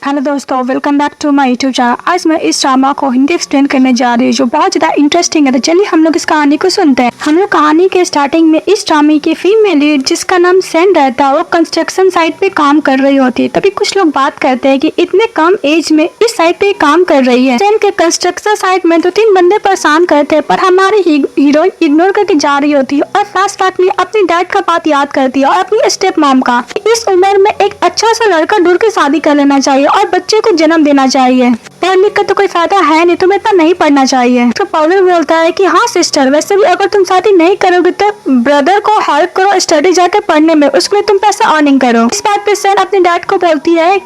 Hello दोस्तों, welcome back to my YouTube channel. आज मैं इस ड्रामा को हिंदी एक्सप्लेन करने जा रही हूँ जो बहुत ज़्यादा इंटरेस्टिंग है। तो चलिए हम लोग इस कहानी को सुनते हैं। हम लोग कहानी के स्टार्टिंग में इस ड्रामे की फीमेल लीड जिसका नाम सेन रहता है वो कंस्ट्रक्शन साइट पे काम कर रही होती है। तभी कुछ लोग बात करते हैं कि इतने कम एज में इस साइट पे काम कर रही है। सेन के कंस्ट्रक्शन साइट में 2-3 बंदे परेशान करते हैं पर हमारी हीरोइन इग्नोर करके जा रही होती है और फ्लैशबैक में अपनी डैड का बात याद करती है और अपनी स्टेप मॉम का। इस उम्र में एक अच्छा सा लड़का ढूंढ के शादी कर लेना चाहिए और बच्चे को जन्म देना चाहिए। पढ़ लिख कर तो कोई फायदा है नहीं, तुम्हें इतना नहीं पढ़ना चाहिए। तो पाउलर बोलता है कि हाँ सिस्टर, वैसे भी अगर तुम शादी नहीं करोगे तो ब्रदर को हेल्प करो स्टडी जाके पढ़ने में, उसके लिए तुम पैसा अर्निंग करो। इस बात पे सेन अपने डैड को बोलती है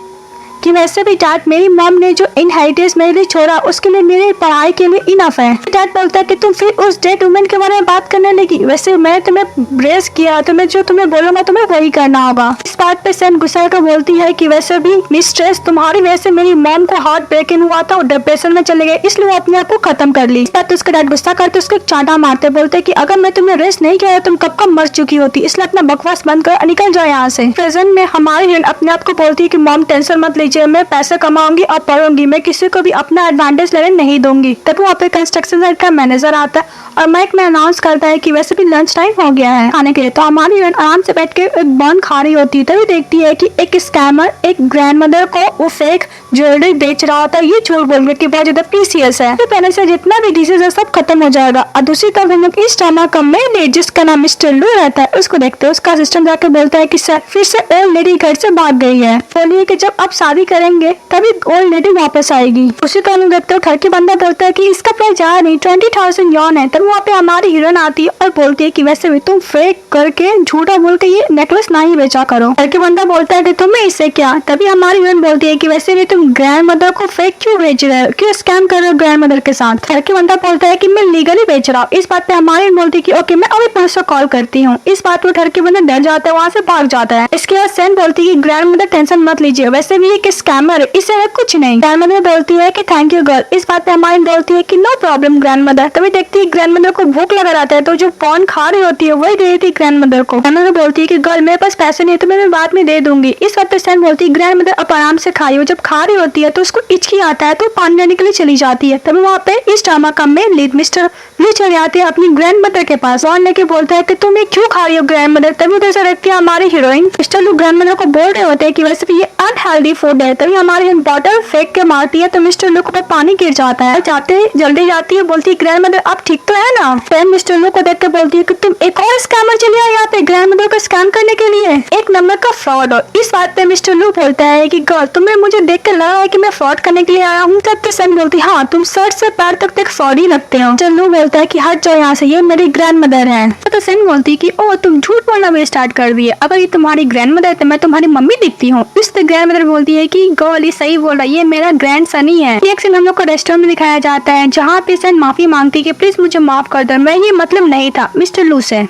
कि वैसे भी डैड, मेरी मॉम ने जो इनहेरिटेंस मेरे लिए छोड़ा उसके लिए मेरी पढ़ाई के लिए इनफ है। डैड बोलता है कि तुम फिर उस डेड वुमेन के बारे में बात करने लगी, वैसे मैं तुम्हें ब्रेस किया, तुम्हें जो तुम्हें बोलूंगा तुम्हें वही करना होगा। इस बात पे सेन गुस्सा कर बोलती है कि वैसे भी मिस्ट्रेस, तुम्हारी वजह से मेरी मॉम को हार्ट ब्रेकिंग हुआ था और डिप्रेशन में चले गए, इसलिए वो अपने आप को खत्म कर ली। इस बात उसका डैड गुस्सा करते उसको चांटा मारते, बोलते कि अगर मैं तुम्हें रेस्ट नहीं किया तुम कब कब मर चुकी होती, इसलिए अपना बकवास बंद कर निकल जाओ यहाँ से। प्रेजेंट में हमारी हीरोइन अपने आप को बोलती है कि मॉम टेंशन मत लीजिए, मैं पैसे कमाऊंगी और पढ़ूंगी, मैं किसी को भी अपना एडवांटेज लेने नहीं दूंगी। तब वहाँ पे कंस्ट्रक्शन साइट का मैनेजर आता है और माइक में अनाउंस करता है कि वैसे भी लंच टाइम हो गया है खाने के लिए। तो हमारी हीरोइन आराम से बैठ के एक बन खा रही होती है, तभी देखती है कि एक स्कैमर एक ग्रैंडमदर को वो फेक ज्वेलरी बेच रहा होता है, ये झूठ बोल रही कि बहुत ज्यादा प्रीसियस है, तो पहले से जितना भी डिजीज है सब खत्म हो जाएगा। और दूसरी तरफ हम लोग इस ड्रामा का मेन लीड जिसका नाम मिस्टर लू रहता है उसको देखते हैं। उसका असिस्टेंट जाकर बोलता है कि सर फिर से ओल्ड लेडी घर से भाग गई है, बोलिए कि जब आप शादी करेंगे तभी ओल्ड लेडी वापस आएगी। उसी तरह हम देखते हो घर के बंदा बोलता है कि इसका प्राइस ज्यादा नहीं 20,000 यॉन है। तब वहाँ पे हमारी हीरोइन आती है और बोलती है कि वैसे भी तुम फेक करके झूठा बोल के ये नेकलेस ना ही बेचा करो। घर के बंदा बोलता है कि तुम्हें इससे क्या। तभी हमारी हीरोइन बोलती है कि वैसे भी तुम ग्रैंडमदर को फेक क्यों बेच रहे हो, क्यों स्कैम कर रहे हो ग्रैंडमदर के साथ। घर के बंदा बोलता है कि मैं लीगली बेच रहा हूँ। इस बात पे हमारी बोलती है कि ओके मैं अभी पुलिस को कॉल करती हूँ। इस बात पर घर के बंदा डर जाता है, वहाँ से भाग जाता है। इसके बाद सेन बोलती है कि ग्रैंडमदर टेंशन मत लीजिए, वैसे भी एक स्कैमर है, इससे कुछ नहीं। ग्रैंडमदर बोलती है कि थैंक यू गर्ल। इस बात पे हमारी बोलती है कि नो प्रॉब्लम ग्रैंडमदर। तभी देखती है ग्रैंडमदर को भूख लगा रहता है तो जो पॉन खा रही होती है वही दे रही थी ग्रैंडमदर को। ग्रैंडमदर बोलती है कि गर्ल मेरे पास पैसे नहीं है तो मैं बाद में दे दूंगी। इस बात पे सेन बोलती है ग्रैंडमदर अब आराम से खाई। जब खा रही होती है तो उसको इचकी आता है तो पानी लेने के लिए चली जाती है। तभी वहाँ पे इस ड्रामा का मेन लीड मिस्टर लू चले आते हैं अपनी ग्रैंडमदर के पास और लेके बोलता है कि तुम ये क्यों खा रही हो ग्रैंडमदर। तभी उधर से रखती है हमारी हीरोइन। मिस्टर लू ग्रैंडमदर को बोल रहे होते हैं कि वैसे भी ये अनहेल्दी फूड है। तभी हमारी बॉटल फेंक के मारती है तो मिस्टर लू को पानी गिर जाता है। जाते जल्दी जाती है, बोलती है ग्रैंडमदर आप ठीक तो है ना। फिर मिस्टर लू को देख के बोलती है कि तुम एक और स्कैमर चले आए यहाँ पे ग्रैंडमदर को स्कैम करने के लिए, एक नंबर का फ्रॉड हो। इस बात पे मिस्टर लू बोलता है कि गर्ल तुम्हें मुझे देख कर लगा है कि मैं फ्रॉड करने के लिए आया हूँ। तब तो सेन बोलती हाँ तुम सर से पैर तक एक फ्रॉड ही लगते हो। मिस्टर लू बोलता है कि हट जाओ यहाँ से, ये मेरी ग्रैंडमदर है। तो सेन बोलती है कि ओ तुम झूठ बोलना भी स्टार्ट कर दिए, अगर ये तुम्हारी ग्रैंडमदर है तो मैं तुम्हारी मम्मी दिखती हूँ। इस ग्रैंडमदर बोलती है कि गर्ल ये सही बोल रहा है, ये मेरा ग्रैंड सन ही है। एक सीन हम लोग को रेस्टोरेंट में दिखाया जाता है जहाँ पे सेन माफी मांगती है कि प्लीज मुझे माफ कर दो, मैं ये मतलब नहीं था मिस्टर लू से।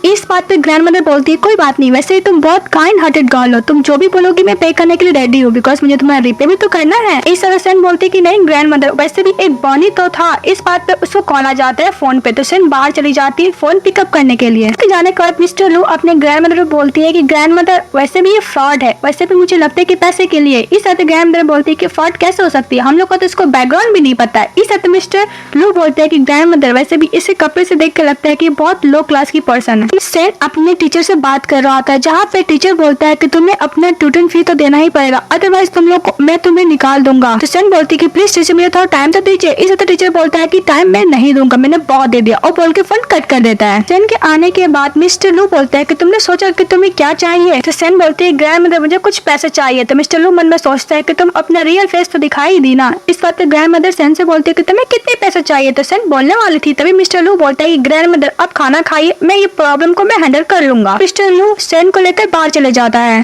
इस बात पे ग्रैंडमदर बोलती है कोई बात नहीं, वैसे तुम बहुत काइंड हार्टेड गर्ल हो, तुम जो भी बोलोगी मैं पे करने के लिए रेडी हूँ बिकॉज मुझे तुम्हारा रिपे भी तो करना है। इस तरह सेन बोलती है कि नहीं ग्रैंडमदर वैसे भी एक बॉनी तो था। इस बात पे उसको कॉल आ जाता है फोन पे तो सेन बाहर चली जाती है फोन पिकअप करने के लिए। जाने के बाद मिस्टर लू अपने ग्रैंडमदर को बोलती है कि ग्रैंडमदर वैसे भी ये फ्रॉड है, वैसे भी मुझे लगता है कि पैसे के लिए। इस तरह ग्रैंडमदर बोलती है कि फ्रॉड कैसे हो सकती है, हम लोग को तो इसको बैकग्राउंड भी नहीं पता है। इस तरह मिस्टर लू बोलते हैं कि ग्रैंडमदर वैसे भी इसे कपड़े से देख के लगता है कि बहुत लो क्लास की पर्सन है। सेन अपने टीचर से बात कर रहा था जहाँ पे टीचर बोलता है कि तुम्हें अपना ट्यूशन फी तो देना ही पड़ेगा, अदरवाइज तुम लोग मैं तुम्हें निकाल दूंगा। तो सेन बोलती है कि प्लीज टीचर मुझे थोड़ा टाइम तो दीजिए। इस तरह टीचर बोलता है कि टाइम मैं नहीं दूंगा, मैंने बहुत दे दिया और बोल के फोन कट कर देता है। सेन के आने के बाद मिस्टर लू बोलता है कि तुमने सोचा कि तुम्हें क्या चाहिए। तो सेन बोलती है ग्रैंडमदर मुझे कुछ पैसे चाहिए। तो मिस्टर लू मन में सोचता है कि तुम अपना रियल फेस तो दिखाई दी ना। इस बात पे ग्रैंडमदर सेन से बोलती है कि तुम्हें कितने पैसे चाहिए। तो सेन बोलने वाली थी तभी मिस्टर लू बोलता है कि ग्रैंडमदर अब खाना खाइए, मैं ये प्रॉब्लम को मैं हैंडल कर लूंगा। मिस्टर लू सेन को लेकर बाहर चले जाता है।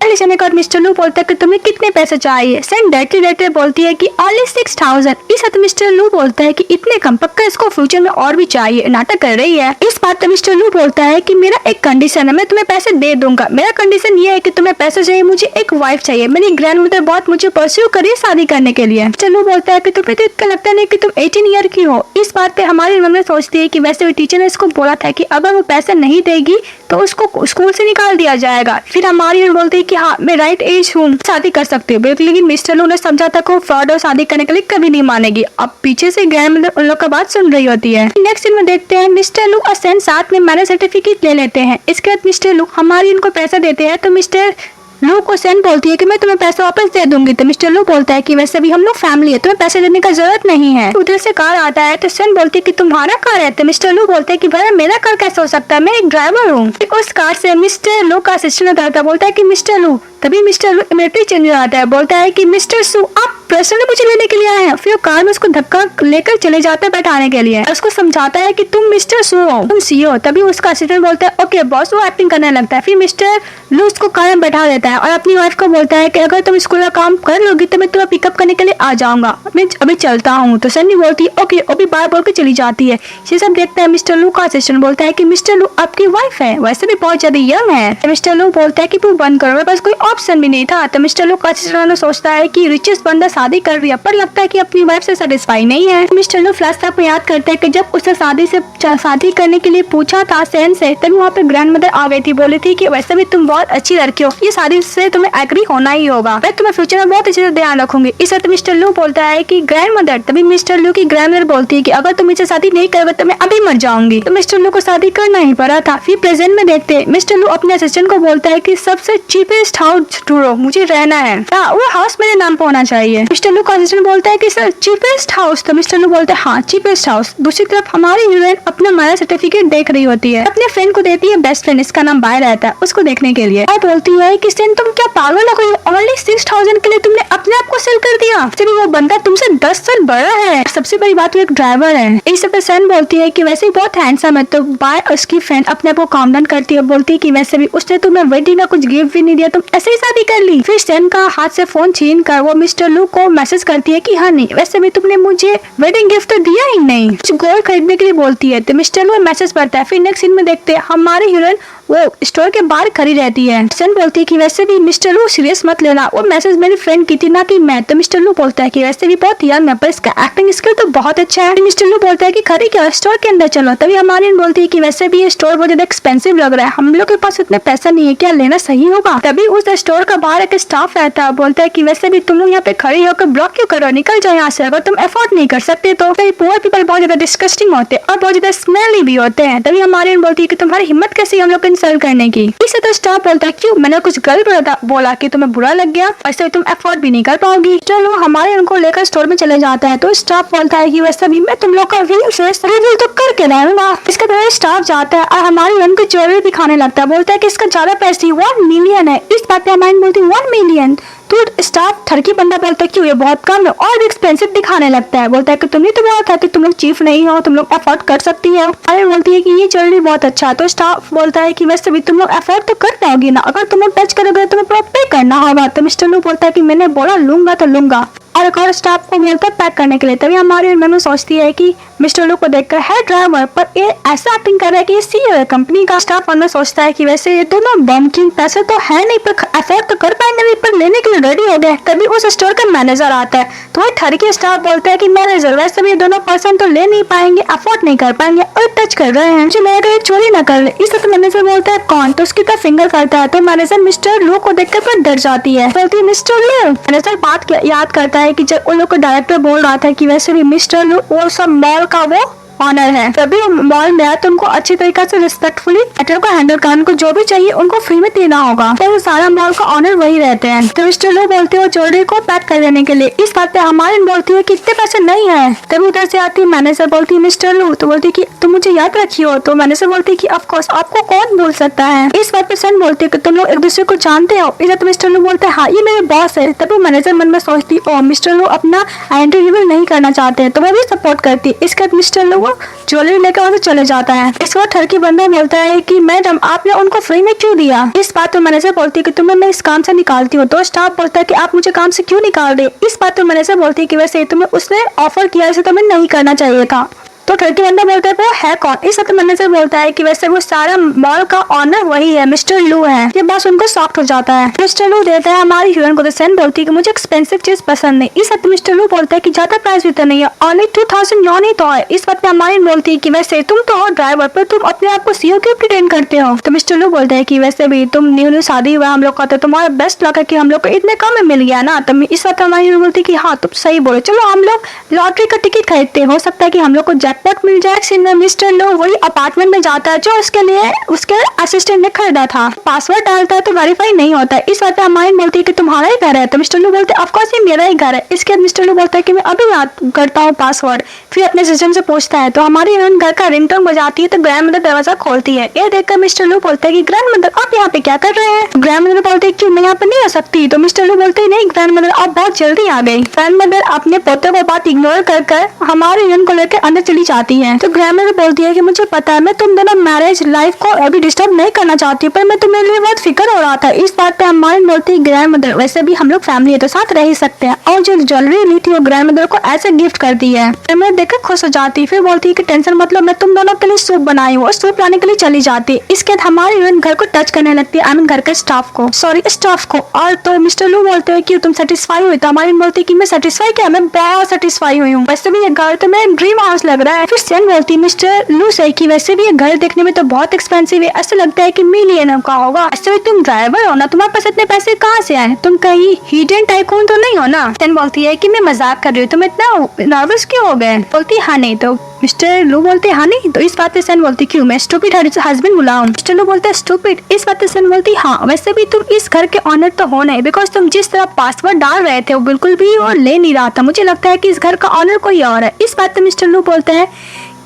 मिस्टर लू बोलता है कि तुम्हें कितने पैसे चाहिए। सेन डरते बोलती है कि ओनली 6,000। इस हद मिस्टर लू बोलता है कि इतने कम, पक्का इसको फ्यूचर में और भी चाहिए, नाटक कर रही है। इस बात पे मिस्टर लू बोलता है कि मेरा एक कंडीशन है, मैं तुम्हें पैसे दे दूंगा। मेरा कंडीशन ये है कि तुम्हें पैसे चाहिए, मुझे एक वाइफ चाहिए। मेरी ग्रैंडमदर बहुत बहुत मुझे परस्यू करिए शादी करने के लिए। चलो बोलता है कि तुम्हें तो इतना लगता नहीं कि तुम 18 ईयर की हो। इस बात पे हमारी मम्मी सोचती है कि वैसे भी टीचर ने इसको बोला था कि अगर वो पैसा नहीं देगी तो उसको स्कूल से निकाल दिया जाएगा। फिर हमारी मम्मी बोलती है कि हाँ मैं राइट एज हूँ, शादी कर सकती हूँ। लेकिन मिस्टर लू ने समझा था कि फ्रॉड और शादी करने के लिए कभी नहीं मानेगी। अब पीछे से ग्रैंडमदर उन लोग का बात सुन रही होती है। नेक्स्ट सीन में देखते हैं मिस्टर लू और सैन साथ में मैरिज सर्टिफिकेट ले लेते हैं। इसके बाद मिस्टर लू हमारी उनको पैसा देते हैं तो मिस्टर लू को सैन बोलती है कि मैं तुम्हें पैसा वापस दे दूंगी। तो मिस्टर लू बोलता है कि वैसे भी हम लोग फैमिली है, तुम्हें पैसे देने का जरूरत नहीं है। उधर से कार आता है तो सैन बोलती है कि तुम्हारा कार है। तो मिस्टर लू बोलते है कि भाई मेरा कार कैसे हो सकता है, मैं एक ड्राइवर हूँ। उस कार से मिस्टर लू का असिस्टेंट उतरता बोलता है कि मिस्टर लू, तभी मिस्टर लू इमीडिएटली चेंज हो जाता है, बोलता है कि मिस्टर सू आप पर्सनली मुझे लेने के लिए आए हैं। फिर वो कार में उसको धक्का लेकर चले जाता है बैठाने के लिए। उसको समझाता है कि तुम मिस्टर सू हो, तुम सीईओ हो। तभी उसका असिस्टेंट बोलता है ओके बॉस, वो एक्टिंग करने लगता है। फिर मिस्टर लू उसको कार में बैठा देता है और अपनी वाइफ को बोलता है कि अगर तुम स्कूल का काम कर लोगी तो मैं तुम्हें पिकअप करने के लिए आ जाऊंगा, मैं अभी चलता हूँ। तो सन्नी बोलती है ओके, अभी बार बोल के चली जाती है। ये सब देखता है मिस्टर लू का असिस्टेंट बोलता है कि मिस्टर लू आपकी वाइफ है, वैसे भी बहुत ज्यादा यंग है। मिस्टर लू बोलता है कि तू बंद करो, मेरे पास कोई ऑप्शन भी नहीं था। तो मिस्टर लू का असिस्टेंट सोचता है कि रिचेस्ट बंदा शादी कर रही है पर लगता है कि अपनी वाइफ से सेटिस्फाई नहीं है। मिस्टर लू फ्लैशबैक में याद करते हैं कि जब उसे शादी करने के लिए पूछा था सैन से, तभी वहाँ पे ग्रैंडमदर आ गई थी, बोली थी कि वैसे भी तुम बहुत अच्छी लड़की हो, ये शादी से तुम्हें एग्री होना ही होगा, मैं तुम्हें फ्यूचर में बहुत अच्छे से ध्यान रखूंगी। इस वक्त मिस्टर लू बोलता है कि ग्रैंडमदर, तभी मिस्टर लू की ग्रैंडमदर बोलती है कि अगर तुम मुझसे शादी नहीं करोगे तो मैं अभी मर जाऊंगी। तो मिस्टर लू को शादी करना ही पड़ा था। फिर प्रेजेंट में देखते मिस्टर लू अपने असिस्टेंट को बोलता है कि सबसे चीपेस्ट हाउस ढूंढो, मुझे रहना है, वो हाउस मेरे नाम पे होना चाहिए। मिस्टर लू का असिस्टेंट बोलता है कि सर चीपेस्ट हाउस। तो मिस्टर लू बोलता है हाँ चीपेस्ट हाउस। दूसरी तरफ हमारी हीरोइन अपना मैरिज सर्टिफिकेट देख रही होती है, अपने फ्रेंड को देती है, बेस्ट फ्रेंड इसका नाम बाय रहता है, उसको देखने के लिए। और बोलती है कि सैन तुम क्या पागल हो गई, ओनली 6000 के लिए तुमने अपने आप को सेल कर दिया, सिर्फ वो बंदा तुमसे 10 साल बड़ा है, सबसे बड़ी बात वो एक ड्राइवर है। इस पर सैन बोलती है कि वैसे ही बहुत हैंडसम है। तो बाय उसकी फ्रेंड अपने आप को काम डाउन करती है, बोलती है कि वैसे भी उसने तुम्हें वेडिंग का कुछ गिफ्ट भी नहीं दिया, तुम ऐसे ही शादी कर ली। फिर सैन का हाथ से फोन छीन कर वो मिस्टर लू को मैसेज करती है कि हाँ नहीं वैसे भी तुमने मुझे वेडिंग गिफ्ट तो दिया ही नहीं, कुछ गोल्ड खरीदने के लिए बोलती है। तो मिस्टर लू मैसेज पढ़ता है। फिर नेक्स्ट सीन में देखते हैं हमारी हीरोइन वो स्टोर के बाहर खड़ी रहती है। सैन बोलती है कि वैसे भी मिस्टर लू सीरियस मत लेना, वो मैसेज मेरी फ्रेंड की थी ना कि मैं। तो मिस्टर लू बोलता है कि वैसे भी बहुत यंग है पर इसका एक्टिंग स्किल तो बहुत अच्छा है। मिस्टर लू बोलता है कि खरी क्या स्टोर के अंदर चलो। तभी हमारी बोलती है कि वैसे भी ये स्टोर बहुत ज्यादा एक्सपेंसिव लग रहा है, हम लोग के पास उतने पैसा नहीं है, क्या लेना सही होगा। तभी उस स्टोर का बाहर एक स्टाफ रहता है, बोलता है कि वैसे भी तुम लोग यहाँ पे खड़ी होकर ब्लॉक क्यों करो, निकल जाओ यहाँ से, अगर तुम अफोर्ड नहीं कर सकते तो। पुअर पीपल बहुत ज्यादा डिस्कस्टिंग होते हैं और बहुत ज्यादा स्मेली भी होते हैं। तभी हमारी बोलती है कि तुम्हारी हिम्मत कैसी हम लोग को इंसल्ट करने की। इसे तो स्टाफ बोलता है क्यों, मैंने कुछ गलत बोला कि तुम्हें बुरा लग गया, ऐसे तुम अफोर्ड भी नहीं कर पाओगी। चलो हमारे उनको लेकर स्टोर में चले जाता है। तो स्टाफ बोलता है कि वैसे भी मैं तुम लोग का रिव्यू तो करके रहूंगा। इसके बाद स्टाफ जाता है और हमारी उनको ज्वेलरी दिखाने लगता है, बोलता है कि इसका ज्यादा पैसे 1 मिलियन है। इस बात पे हमारी बोलती है 1 मिलियन। तो स्टाफ ठरकी बंदा बोलता है क्यों ये बहुत कम है और भी एक्सपेंसिव दिखाने लगता है, बोलता है कि तुमने तो बोला था कि तुम लोग चीफ नहीं हो, तुम लोग अफोर्ड कर सकती है। अरे बोलती है कि ये ज्वेलरी बहुत अच्छा है। तो स्टाफ बोलता है कि वैसे भी तुम लोग अफोर्ड तो कर पाओगी ना, अगर तुम लोग टच करोगे तो तुम्हें पे करना होगा। तो मिस्टर लू बोलता है कि मैंने बोला लूंगा तो लूंगा, और एक और स्टाफ को मिलता है पैक करने के लिए। तभी हमारी मैम सोचती है कि मिस्टर लू को देखकर है ड्राइवर पर ये ऐसा एक्टिंग कर रहा है कि ये सीईओ है कंपनी का। स्टाफ अंदर सोचता है कि वैसे ये दोनों बमकिंग पैसे तो है नहीं पर अफोर्ड तो कर पाएंगे, पर लेने के लिए रेडी हो गए। तभी उस स्टोर का मैनेजर आता है। तो वही ठरकी स्टाफ बोलता है कि मैनेजर वैसे भी ये दोनों पर्सन तो ले नहीं पाएंगे, अफोर्ड नहीं कर पाएंगे और टच कर रहे हैं, मुझे लगा ये चोरी न कर ले। इस वक्त मैनेजर बोलता है कौन, तो उसकी तरफ फिंगर करता है। तो मैनेजर मिस्टर लू को देखकर पर डर जाती है, बोलती है मिस्टर लू। मैनेजर बात याद करता है कि जब उन लोग को डायरेक्टर बोल रहा था कि वैसे भी मिस्टर लू वो सब मॉल का वो ऑनर है, तभी मॉल में आया तो उनको अच्छी तरीके से रिस्पेक्टफुली मैटर को हैंडल करना, उनको जो भी चाहिए उनको फ्री में देना होगा। तो सारा मॉल का ऑनर वही रहते हैं। तो मिस्टर लू बोलते हो ज्वेलरी को पैक कर देने के लिए। इस बात पे हमारी बोलती है कि इतने पैसे नहीं है। तभी उधर से आती है मैनेजर, बोलती है मिस्टर लू, तो बोलती है कि तुम मुझे याद रखी हो। तो मैनेजर बोलती है कि ऑफ कोर्स, आपको कौन भूल सकता है। इस बात पे सन बोलती है कि तुम लोग एक दूसरे को जानते हो। इधर तो मिस्टर लू बोलते हैं हाँ ये मेरे बॉस है। तभी मैनेजर मन में सोचती है मिस्टर लू अपना आइडेंटिटी रिवील नहीं करना चाहते हैं, तो वह भी सपोर्ट करती है। इसके बाद मिस्टर लू ज्वेलरी लेकर वहाँ से चले जाता है। इसके बाद ठरकी बंदा बोलता है कि मैडम आपने उनको फ्री में क्यों दिया। इस बात पर मैनेजर बोलती है कि तुम्हें मैं इस काम से निकालती हूँ। तो स्टाफ बोलता है कि आप मुझे काम से क्यों निकाल रहे। इस बात पर मैनेजर बोलती है कि वैसे तुम्हें उसने ऑफर किया, इसे तुम्हें नहीं करना चाहिए था। तो लड़की बंदा बोलता है वो है कौन। इस वक्त मैनेजर बोलता है कि वैसे वो सारा मॉल का ऑनर वही है, मिस्टर लू है। ये बात उनको शॉक हो जाता है। मिस्टर लू देता है हमारी हीरोइन को। तो सेन बोलती है कि मुझे एक्सपेंसिव चीज पसंद नहीं। इस वक्त मिस्टर लू बोलता है कि ज्यादा प्राइस भी तो नहीं है, ओनली 2000 यॉन ही तो है। इस वक्त हमारी बोलती है कि वैसे तुम तो हो ड्राइवर, पर तुम अपने आप को सीईओ क्यों प्रिटेंड करते हो। तो मिस्टर लू बोलता है कि वैसे भी तुम न्यू शादी हुआ हम लोग का, तो तुम्हारा बेस्ट लक है कि हम लोग को इतने कम में मिल गया ना। तो इस वक्त हमारी हीरोइन बोलती है कि हाँ तुम सही बोलो, चलो हम लोग लॉटरी का टिकट खरीदते, हो सकता है कि हम लोग को जैकपॉट मिल जाए। मिस्टर लो वही अपार्टमेंट में जाता है जो उसके लिए उसके असिस्टेंट ने खरीदा था। पासवर्ड डालता है तो वेरीफाई नहीं होता है। इस बात पे हमारी बोलती है कि तुम्हारा ही घर है। तो मिस्टर लू बोलते हैं ऑफ कोर्स ये मेरा ही घर है। इसके बाद मिस्टर लू बोलता है कि मैं अभी याद करता हूँ पासवर्ड। फिर अपने सिस्टम से पूछता है। तो हमारी हीरोइन घर का रिंगटोन बजाती है तो ग्रैंड मदर दरवाजा खोलती है। ये देखकर मिस्टर लू बोलता है कि ग्रैंड मदर आप यहाँ पे क्या कर रहे हैं। ग्रैंड मदर बोलते हैं कि मैं यहाँ पे नहीं आ सकती। तो मिस्टर लू बोलते हैं नहीं ग्रैंड मदर आप बहुत जल्दी आ गई। ग्रैंड मदर अपने पोते को बात इग्नोर कर हमारी हीरोइन को लेकर अंदर चली जाती है। तो ग्रैंड मदर बोलती है कि मुझे पता है मैं तुम दोनों मैरिज लाइफ को अभी डिस्टर्ब नहीं करना चाहती, पर मैं तुम्हें लिए बहुत फिक्र हो रहा था। इस बात पे हमारी बोलती है ग्रैंड मदर वैसे भी हम लोग फैमिली है तो साथ रह ही सकते हैं। और जो ज्वेलरी ली थी वो ग्रैंड मदर को ऐसे गिफ्ट कर दी है। मैं देखकर खुश हो जाती। फिर बोलती है कि टेंशन मतलब मैं तुम दोनों के लिए सूप बनाई हूँ। सूप लाने के लिए चली जाती। इसके बाद हमारी हीरोइन घर को टच करने लगती है, आई मीन घर के स्टाफ को। और तो मिस्टर लू बोलते हैं कि तुम सेटिस्फाई हुई। तो हमारी बोलती है कि मैं सेटिस्फाई क्या, मैं बहुत सेटिस्फाई हुई हूँ। वैसे भी ये घर तो मेरा ड्रीम हाउस लग रहा है। फिर सेन बोलती है मिस्टर लू से कि वैसे भी ये घर देखने में तो बहुत एक्सपेंसिव है, ऐसा लगता है कि मिलियनर का होगा। ऐसे भी तुम ड्राइवर हो ना, तुम्हारे पास इतने पैसे कहाँ से आए, तुम कहीं हिडन टाइकून तो नहीं हो ना। सेन बोलती है कि मैं मजाक कर रही हूँ, तुम इतना नर्वस क्यों हो गए। बोलती हाँ नहीं। तो मिस्टर लू बोलते हाँ नहीं। तो इस बात पे सेन बोलती क्यों, मैं स्टूपिड हस्बैंड बुलाऊं। मिस्टर लू बोलते स्टूपिड। इस बात पे सेन बोलती हाँ वैसे भी तुम इस घर के ऑनर तो हो नहीं, बिकॉज तुम जिस तरह पासवर्ड डाल रहे थे वो बिल्कुल भी और ले नहीं रहा था। मुझे लगता है कि इस घर का ऑनर कोई और है। इस बात पे मिस्टर लू बोलते हैं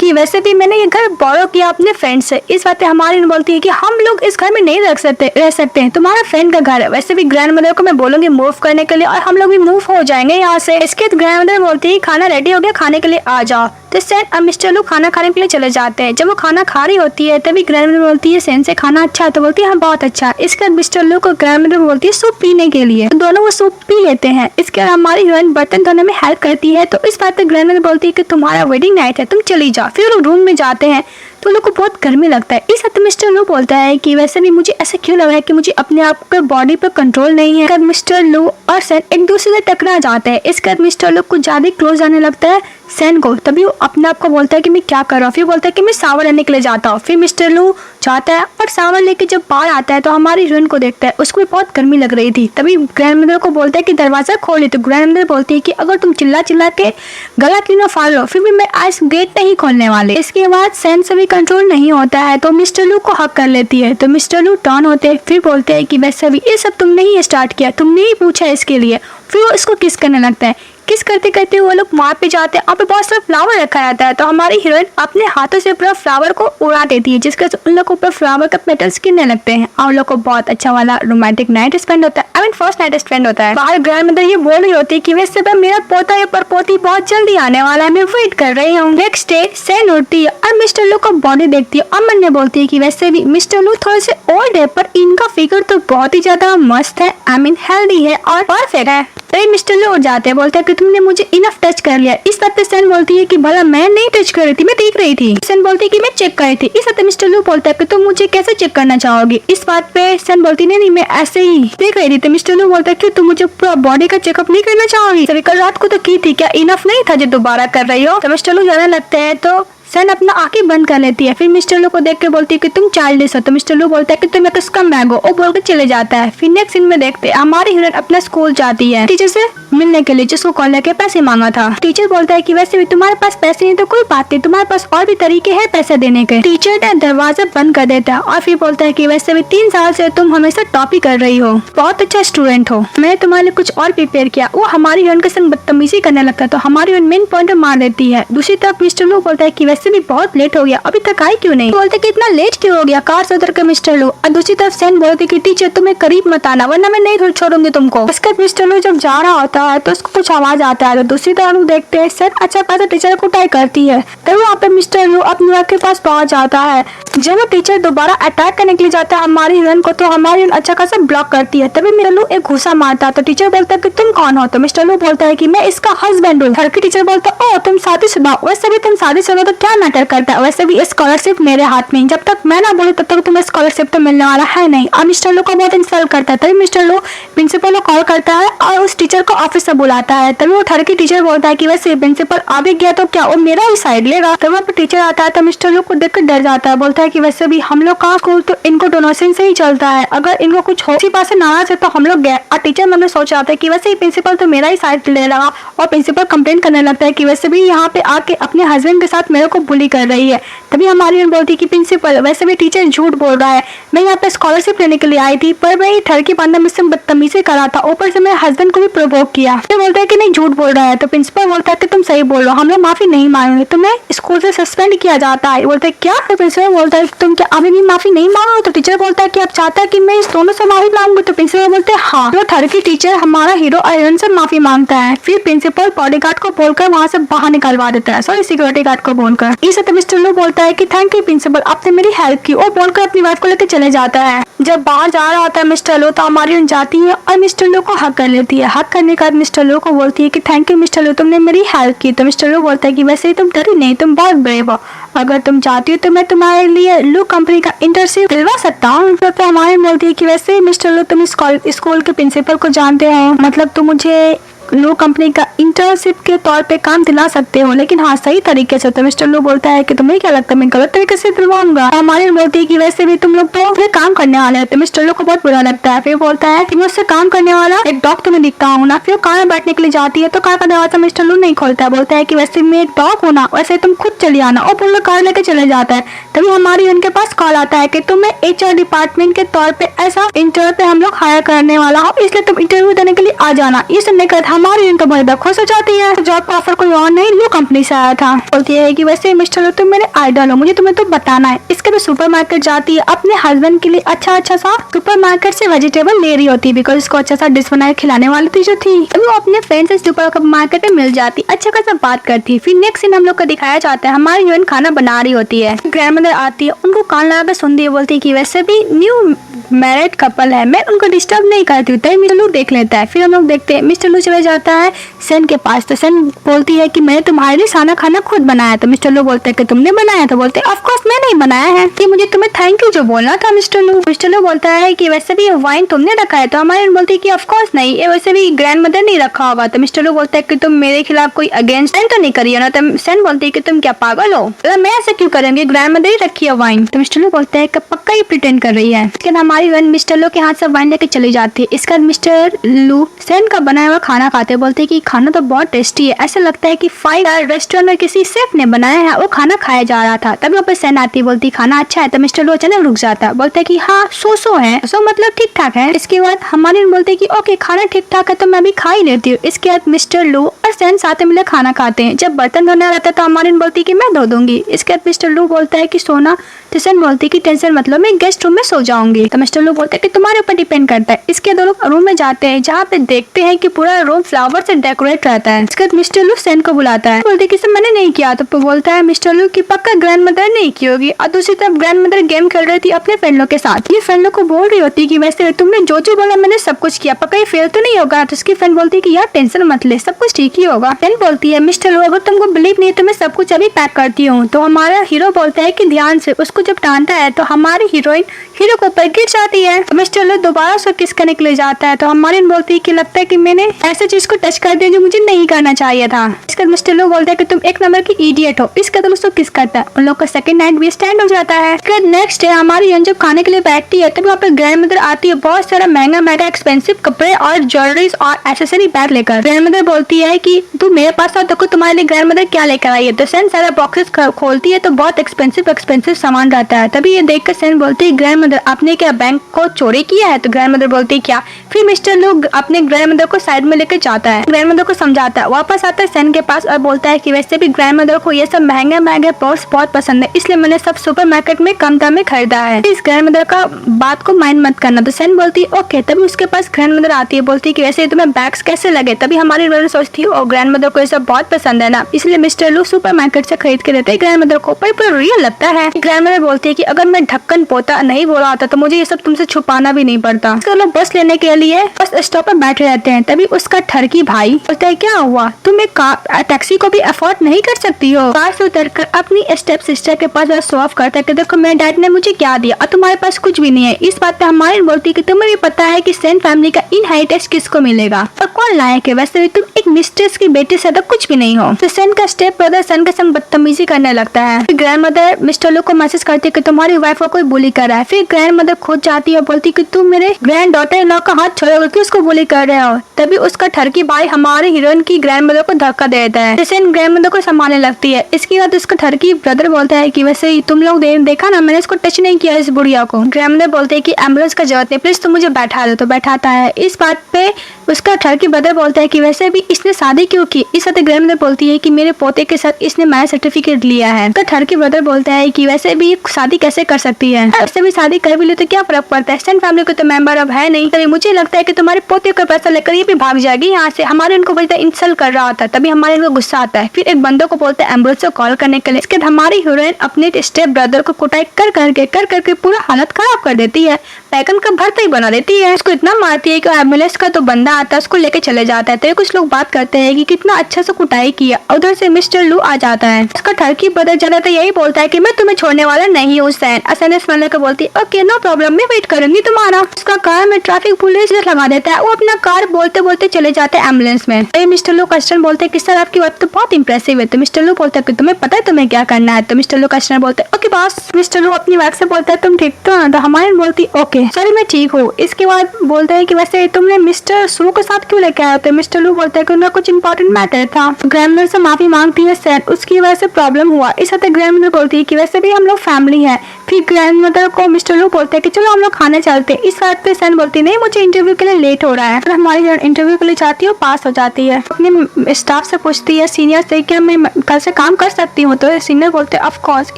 कि वैसे भी मैंने ये घर बोरो किया अपने फ्रेंड से। इस बात पे हमारी बोलती है कि हम लोग इस घर में नहीं रह सकते हैं, तुम्हारा फ्रेंड का घर है। वैसे भी ग्रैंड मदर को मैं बोलूंगी मूव करने के लिए और हम लोग भी मूव हो जाएंगे यहाँ से। इसके ग्रैंड मदर बोलती है खाना रेडी हो गया, खाने के लिए आ जाओ। तो सेन अब मिस्टर लू खाना खाने के लिए चले जाते हैं। जब वो खाना खा रही होती है तभी ग्रैंड मदर बोलती है सेन से खाना अच्छा है। तो बोलती है हाँ बहुत अच्छा है। इसके बाद मिस्टर लू को ग्रैंड मदर बोलती है सूप पीने के लिए। तो दोनों वो सूप पी लेते हैं। इसके बाद हमारी हीरोइन बर्तन धोने में हेल्प करती है। तो इस बात पे ग्रैंड मदर बोलती है कि तुम्हारा वेडिंग नाइट है, तुम चली जाओ। फिर लोग रूम में जाते हैं तो लोग को बहुत गर्मी लगता है। इस हद मिस्टर लू बोलता है कि वैसे भी मुझे ऐसा क्यों लग रहा है कि मुझे अपने आप के बॉडी पर कंट्रोल नहीं है। मिस्टर लू और सेन एक दूसरे से टकरा जाते हैं। इसके बाद मिस्टर लू कुछ ज्यादा क्लोज आने लगता है सेन को। तभी वो अपने आप को बोलता है कि मैं क्या कर रहा हूँ। फिर बोलता है कि मैं शावर लेने के लिए जाता हूँ। फिर मिस्टर लू जाता है और शावर लेके जब बाहर आता है तो हमारी हीरोइन को देखता है, उसको भी बहुत गर्मी लग रही थी। तभी ग्रैंड मदर को बोलता है कि दरवाजा खोले। तो ग्रैंड मदर बोलती है कि अगर तुम चिल्ला के गला क्यों ना फाड़ लो, फिर भी मैं आज गेट नहीं खोलने वाले। इसके बाद सेन से भी कंट्रोल नहीं होता है तो मिस्टर लू को हक कर लेती है। तो मिस्टर लू टर्न होते हैं। फिर बोलते हैं कि वैसे भी ये सब तुमने ही स्टार्ट किया, तुमने ही पूछा इसके लिए। फिर वो इसको किस करने लगता है। किस करते करते वो लोग वहाँ पे जाते हैं। वहाँ पे बहुत सारा फ्लावर रखा रहता है। तो हमारी हीरोइन अपने हाथों से पूरा फ्लावर को उड़ा देती है, जिसके उन लोग को ऊपर फ्लावर का पेटल्स गिरने लगते हैं और उन लोग को बहुत अच्छा वाला रोमांटिक नाइट स्पेंड होता है। I mean first night spend होता है। बाहर ग्रैंड मदर ये बोल रही होती है कि वैसे मेरा पोता या परपोती बहुत जल्दी आने वाला है, मैं वेट कर रही हूँ। नेक्स्ट डे सेन उठती है और मिस्टर लू का बॉडी देखती है और मन में बोलती है कि वैसे भी मिस्टर लू थोड़े से ओल्ड है पर इनका फिगर तो बहुत ही ज्यादा मस्त है, आई मीन हेल्दी है और परफेक्ट है। तो मिस्टर लू उठ जाते हैं, बोलते हैं कि तुमने मुझे इनफ टच कर लिया। इस बात पे सेन बोलती है कि भला मैं नहीं टच कर रही थी, मैं देख रही थी। सेन बोलती है कि मैं चेक कर रही थी। इस बात पे मिस्टर लू बोलता है कि तुम मुझे कैसे चेक करना चाहोगी। इस बात पे सेन बोलती नहीं मैं ऐसे ही देख रही थी। तो मिस्टर लू बोलता है कि तुम मुझे पूरा बॉडी का चेकअप नहीं करना चाहोगी, तभी कल रात को तो की थी, क्या इनफ नहीं था जो दोबारा कर रही हो। तो मिस्टर लू जाने लगते हैं तो सेन अपना आंखें बंद कर लेती है। फिर मिस्टर लू को देख के बोलती है कि तुम चाइल्डिश हो। तो मिस्टर लू बोलता है कि तुम एक स्कम बैग हो, वो बोल के चले जाता है। फिर नेक्स्ट सीन में देखते हैं हमारी हीरोइन अपना स्कूल जाती है टीचर से मिलने के लिए, जिसको कॉलेज के पैसे मांगा था। टीचर बोलता है कि वैसे भी तुम्हारे पास पैसे नहीं तो कोई बात नहीं, तुम्हारे पास और भी तरीके हैं पैसे देने के। टीचर ने दरवाजा बंद कर देता है और फिर बोलता है कि वैसे भी 3 साल से तुम हमेशा टॉप ही कर रही हो, बहुत अच्छा स्टूडेंट हो, मैंने तुम्हारे लिए कुछ और प्रिपेयर किया। वो हमारी हीरोइन के संग बदतमीजी करने लगता है तो हमारी हीरोइन मेन पॉइंट मार देती है। दूसरी तरफ मिस्टर लू बोलता है कि वैसे भी बहुत लेट हो गया, अभी तक आई क्यों नहीं। बोलते कि इतना लेट क्यों हो गया, कार से उतर के मिस्टर लू। और दूसरी तरफ सेन बोलती कि टीचर तुम्हें करीब मत आना वरना मैं नहीं छोड़ूंगी तुमको। इसके मिस्टर लू जब जा रहा होता है तो उसको कुछ आवाज आता है तो दूसरी तरफ लोग देखते हैं सेन अच्छा खासा टीचर को कुटाई करती है। तब वहाँ पे मिस्टर लू अपने रॉक के पास पहुंच जाता है। जब वो टीचर दोबारा अटैक करने के लिए जाता है हमारी हीरोइन को तो हमारी हीरोइन अच्छा खासा ब्लॉक करती है। तभी मिस्टर लू एक घुसा मारता है तो टीचर बोलता है कि तुम कौन हो। तो मिस्टर लू बोलता है कि मैं इसका हस्बैंड हूँ। टीचर बोलता है ओ तुम शादीशुदा, वैसे भी तुम शादीशुदा तो क्या क्या मैटर करता है, वैसे भी स्कॉलरशिप मेरे हाथ में, जब तक मैं ना बोलूँ तब तक तुम्हें स्कॉलरशिप तो मिलने वाला है नहीं। अब मिस्टर लो को बहुत इंसल्ट करता है। तभी मिस्टर लो प्रिंसिपल को कॉल करता है और उस टीचर को ऑफिस से बुलाता है। तभी वो थर्ड की टीचर बोलता है कि वैसे प्रिंसिपल आ भी गया तो क्या वो मेरा ही साइड लेगा। तब वहाँ पर टीचर आता है तो मिस्टर लो को देखकर डर जाता है, बोलता है कि वैसे भी हम लोग का स्कूल तो इनको डोनेशन से ही चलता है, अगर इनको कुछ हो पास से नाराज है तो हम लोग गए। और टीचर मन में सोच रहा था कि वैसे ही प्रिंसिपल तो मेरा ही साइड ले लगा, और प्रिंसिपल कंप्लेन करने लगता है कि वैसे भी यहाँ पे आके अपने हस्बैंड के साथ मेरे को बुली कर रही है। तभी हमारी बोलती है कि प्रिंसिपल वैसे भी टीचर झूठ बोल रहा है, मैं यहाँ पे स्कॉलरशिप लेने के लिए आई थी, पर मैं थर्ड की बंदा मुझसे बदतमीजी करा था, ऊपर से मेरे हस्बैंड को भी प्रोवोक किया। फिर बोलता है कि नहीं झूठ बोल रहा है। तो प्रिंसिपल बोलता है कि तुम सही बोल रहे हो, हम लोग माफी नहीं मांगेंगे, तुम्हें स्कूल से सस्पेंड किया जाता है। बोलते है क्या? तो प्रिंसिपल बोलता है तुम क्या अभी भी माफी नहीं मांगो? तो टीचर बोलता है कि आप चाहता है कि मैं इस दोनों से माफी मांगू? तो प्रिंसिपल बोलते हैं हाँ। तो थर्ड की टीचर हमारा हीरो और हीरोइन से माफी मांगता है। फिर प्रिंसिपल बॉडीगार्ड को बोलकर वहाँ से बाहर निकलवा देता है, सॉरी सिक्योरिटी गार्ड को बोलकर। इस मिस्टर लो बोलता है कि थैंक यू प्रिंसिपल, आपने मेरी हेल्प की, और बोलकर अपनी वाइफ को लेकर चले जाता है। जब बाहर जा रहा होता है मिस्टर लो तो हमारी जाती है और मिस्टर लो को हक कर लेती है। हक करने के बाद मिस्टर लो को बोलती है कि थैंक यू मिस्टर लो, तुमने मेरी हेल्प की। तो मिस्टर लो बोलता है कि वैसे ही तुम डरी नहीं, तुम बहुत ब्रेव हो, अगर तुम चाहती हो तो मैं तुम्हारे लिए लू कंपनी का इंटर्नशिप दिलवा सकता हूँ। तो हमारी बोलती है कि वैसे मिस्टर लो तुम स्कूल के प्रिंसिपल को जानते हो, मतलब तुम मुझे लो कंपनी का इंटर्नशिप के तौर पे काम दिला सकते हो, लेकिन हाँ सही तरीके से। तो मिस्टर लो बोलता है कि तुम्हें क्या लगता है मैं गलत तरीके से दिलवाऊंगा? हमारी बोलती है कि वैसे भी तुम लोग तो फिर काम करने वाले हो। तो मिस्टर लो को बहुत बुरा लगता है। फिर बोलता है कि मुझसे काम करने वाला एक डॉग तुम्हें दिखता हूँ ना। फिर कार में बैठने के लिए जाती है तो कार का दरवाजा मिस्टर लो नहीं खोलता है, बोलता है कि वैसे मैं एक डॉग हूँ ना, वैसे तुम खुद चली आना, और वो लोग कार लेकर चले जाता है। तभी हमारी उनके पास कॉल आता है कि तुम्हें HR डिपार्टमेंट के तौर पे ऐसा इंटरव्यू पे हम लोग हायर करने वाला हो, इसलिए तुम इंटरव्यू देने के लिए आ जाना। ये सुनने के बाद हमारी तो बहुत खुश हो जाती है। जॉब का ऑफर कोई और नहीं लो कंपनी से आया था। बोलती है कि वैसे मिस्टर लो तुम मेरे आइडल हो, मुझे तुम्हें तो बताना है। इसके बाद सुपरमार्केट जाती है, अपने हस्बैंड के लिए अच्छा सा सुपरमार्केट से वेजिटेबल ले रही होती है, बिकॉज उसको अच्छा सा डिश बना के खिलाने वाली थी जो थी। तभी वो अपने फ्रेंड से सुपरमार्केट में मिल जाती, अच्छा खासा बात करती। फिर नेक्स्ट सीन हम लोग को दिखाया जाता है, हमारी हीरोइन खाना बना रही होती है। ग्रैंडमदर आती है, उनको कान लगा कर सुनती है, बोलती है कि वैसे भी न्यू मैरिड कपल है, मैं उनको डिस्टर्ब नहीं करती हूँ। तभी मिस्टर लू देख लेता है। फिर हम लोग देखते हैं मिस्टर लू चले जाता है सेन के पास। तो सेन बोलती है कि मैंने तुम्हारे लिए सारा खाना खुद बनाया। तो मिस्टर लू बोलते हैं कि तुमने बनाया? तो बोलते हैं ऑफ कोर्स मैं नहीं बनाया है, कि मुझे तुम्हें थैंक यू जो बोलना था। मिस्टर लू बोलता है कि वैसे भी वाइन तुमने रखा है। तो हमारी बोलती है कि ऑफ कोर्स नहीं, ये वैसे भी ग्रैंडमदर नहीं रखा होगा। तो मिस्टर लू बोलता है कि तुम मेरे खिलाफ कोई अगेंस्ट तो नहीं करी है ना? तो सेन बोलती है कि तुम क्या पागल हो, मैं ऐसे क्यों करेंगे, ग्रैंडमदर ही रखी है वाइन। तो मिस्टर लू बोलता है कि पक्का ही प्रिटेंड कर रही है। लेकिन हमारी वन मिस्टर लू के हाथ से वाइन लेके चली जाती है। इसका मिस्टर लू सेन का बनाया हुआ खाना खाते, बोलते हैं कि खाना तो बहुत टेस्टी है, ऐसा लगता है कि 5 स्टार रेस्टोरेंट में किसी शेफ ने बनाया है, वो खाना खाया जा रहा था। तभी वहाँ पर सेन आती, बोलती खाना अच्छा है। तो मिस्टर लू अचानक रुक जाता है, बोलता है कि हाँ सो है, सो मतलब ठीक ठाक है। इसके बाद हमारी बोलते हैं कि ओके खाना ठीक ठाक है तो मैं भी खा ही लेती हूँ। इसके बाद मिस्टर लू और सेन साथ मिले खाना खाते हैं। जब बर्तन धोना रहता है तो हमारी बोलती है कि मैं धो दूंगी। इसके बाद मिस्टर लू बोलता है कि सोना, तो सेन बोलती है कि टेंशन मतलब मैं गेस्ट रूम में सो जाऊंगी। तो मिस्टर लू बोलते हैं कि तुम्हारे ऊपर डिपेंड करता है। इसके दो लोग रूम में जाते हैं जहाँ पे देखते हैं कि पूरा रूम फ्लावर से डेकोरेट रहता है। इसके बाद मिस्टर लू सेन को बुलाता है, बोलते कि मैंने नहीं किया। तो बोलता है मिस्टर लू की पक्का ग्रैंडमदर नहीं की होगी। और दूसरी तरफ ग्रैंडमदर गेम खेल रही थी अपने फ्रेंड लोग के साथ। ये फ्रेंड लोग को बोल रही होती कि वैसे तुमने जो बोला मैंने सब कुछ किया, पक्का ये फेल तो नहीं होगा। तो उसकी फ्रेंड बोलती है कि यार टेंशन मत ले, सब कुछ ठीक ही होगा। फ्रेंड बोलती है मिस्टर लू अगर तुमको बिलीव नहीं है तो मैं सब कुछ अभी पैक करती हूँ। तो हमारा हीरो बोलता है कि ध्यान से। उसको जब टानता है तो हमारी हीरोइन हीरो को ऊपर गिर जाती है। तो मिस्टर लू दोबारा उसको किस करने के लिए जाता है। तो हमारी बोलती है कि लगता है कि मैंने ऐसे चीज को टच कर दिया जो मुझे नहीं करना चाहिए था। इसके बाद मिस्टर लू बोलता है कि तुम एक नंबर की इडियट हो। इसके बाद उसको किस करता है, उन लोग का सेकंड नाइट भी स्टैंड हो जाता है। फिर नेक्स्ट डे हमारी जब खाने के लिए बैठती है तब वहाँ पे ग्रैंडमदर आती है बहुत सारा महंगा एक्सपेंसिव कपड़े और ज्वेलरीज और एक्सेसरी बैग लेकर। ग्रैंडमदर बोलती है कि तू मेरे पास आओ, देखो तुम्हारे लिए ग्रैंडमदर क्या लेकर आई है। तो सेन सारा बॉक्सेस खोलती है तो बहुत एक्सपेंसिव सामान रहता है। तभी ये देखकर सेन बोलती है ग्रैंडमदर आपने क्या बैंक को चोरी किया है? तो ग्रैंडमदर बोलती है क्या। फिर मिस्टर लू अपने ग्रैंडमदर को साइड में लेकर जाता है, ग्रैंडमदर को समझाता है। वापस आता है सेन के पास और बोलता है कि वैसे भी ग्रैंडमदर को ये सब महंगे पर्स बहुत पसंद है, इसलिए मैंने सब सुपरमार्केट में कम दाम में खरीदा है। इस ग्रैंडमदर का बात को माइंड मत करना। तो सेन बोलती है ओके। तभी उसके पास ग्रैंडमदर आती है, बोलती है कि वैसे तुम्हें बैग्स कैसे लगे। तभी हमारी हीरोइन सोचती है और ग्रैंडमदर को ये सब बहुत पसंद है ना, इसलिए मिस्टर लू सुपरमार्केट से खरीद के देते हैं ग्रैंडमदर को। पर रियल लगता है। ग्रैंडमदर बोलती है कि अगर मैं ढक्कन पोता नहीं बोला होता तो मुझे ये सब तुमसे छुपाना भी नहीं पड़ता। तो लोग बस लेने के लिए बस स्टॉप पर बैठे रहते हैं। तभी उसका ठरकी भाई बोलता है क्या हुआ, तुम एक टैक्सी को भी अफोर्ड नहीं कर सकती हो। कार से उतरकर अपनी स्टेप सिस्टर के पास शो ऑफ करता है कि देखो मेरे डैड ने मुझे क्या दिया और तुम्हारे पास कुछ भी नहीं है। इस बात पे हमारी बोलती है कि तुम्हें भी पता है कि सेन फैमिली का इनहेरिटेंस किसको मिलेगा और कौन लायक है, वैसे भी तुम एक मिस्ट्रेस की बेटी से तो कुछ भी नहीं हो। तो सेन का स्टेप ब्रदर सन के संग बदतमीजी करने लगता है। फिर ग्रैंड मदर मिस्टर लू को मैसेज करती है कि तुम्हारी वाइफ को कोई बुली कर रहा है। फिर ग्रैंड मदर खुद जाती है और बोलती कि तुम मेरे ग्रैंड डॉटर इन लॉ का हाथ छोड़ोगे, क्यों उसको बुली कर रहे हो। तभी उसका ठरकी भाई हमारे हीरोइन की ग्रैंड मदर को धक्का दे देता है। सेन ग्रैंड मदर को संभालने लगती है। इसके बाद उसका ठरकी ब्रदर बोलता है कि वैसे तुम लोग देखा ना, मैंने इसको टच नहीं किया इस बुढ़िया को। ग्रैंड मदर बोलते है कि एम्बुलेंस का जरूरत नहीं, प्लीज तुम मुझे बैठा दो। तो बैठाता है। इस बात पे उसका ठरकी ब्रदर बोलता है कि वैसे भी इसने शादी क्यों की। इस वक्त ग्रैंड मदर बोलती है कि मेरे पोते के साथ इसने मैरिज सर्टिफिकेट लिया है। तो ठरकी ब्रदर बोलता है कि वैसे भी शादी कैसे कर सकती है, वैसे भी शादी कर भी ले तो क्या फर्क पड़ता है, सेन फैमिली को तो मेंबर अब है नहीं। तभी मुझे लगता है कि तुम्हारे पोते का पैसा लेकर ये भी भाग जाएगी यहाँ से। हमारे उनको वजह इंसल्ट कर रहा होता है, तभी हमारे उनको गुस्सा आता है। फिर एक बंदों को बोलता है एम्बुलेंस को कॉल करने के लिए। इसके बाद हमारी हीरोइन अपने स्टेप ब्रदर को कुटाई कर करके पूरा हालत खराब कर देती है, बैगन का भरता ही बना देती है। उसको इतना मारती है कि एम्बुलेंस का तो बंदा आता है उसको लेके चले जाता है। तो कुछ लोग बात करते हैं कि कितना अच्छा से कुटाई किया। उधर से मिस्टर लू आ जाता है। उसका ठरकी ब्रदर ज्यादातर यही बोलता है कि मैं तुम्हें छोड़ने वाला नहीं हूँ। सैन को बोलती है ओके नो प्रॉब्लम, मैं वेट करूंगी तुम्हारा। उसका कार में ट्रैफिक पुलिस लगा देता है। वो अपना कार बोलते बोलते चले जाते हैं एम्बुलेंस में। मिस्टर लू क्वेश्चन बोलते हैं कि सर आपकी बात तो बहुत इंप्रेसिव है। तो मिस्टर लू बोलता है कि तुम्हें पता है तुम्हें क्या करना है। तो मिस्टर लू क्वेश्चन बोलते हैं ओके बॉस। मिस्टर लू अपनी वाइफ से बोलता है तुम ठीक तो ना। तो हमारी बोलती ओके सॉरी मैं ठीक हूँ। इसके बाद बोलते हैं कि वैसे तुमने मिस्टर सू के साथ क्यों लेके आए थे। मिस्टर लू बोलता है कि उनका कुछ इंपॉर्टेंट मैटर था। ग्रैंड मदर से माफी मांगती है सैन, उसकी वजह से प्रॉब्लम हुआ। इस हद ग्रैंड मदर बोलती है कि वैसे भी हम लोग फैमिली है। फिर ग्रैंड मदर को मिस्टर लू बोलते हैं कि चलो हम लोग खाने चलते हैं। इस बात पे सैन बोलती नहीं मुझे इंटरव्यू के लिए लेट हो रहा है। तो हमारी इंटरव्यू के लिए जाती है और पास हो जाती है। अपने स्टाफ से पूछती है सीनियर से कि मैं कल से काम कर सकती हूँ। तो सीनियर बोलते हैं ऑफ कोर्स।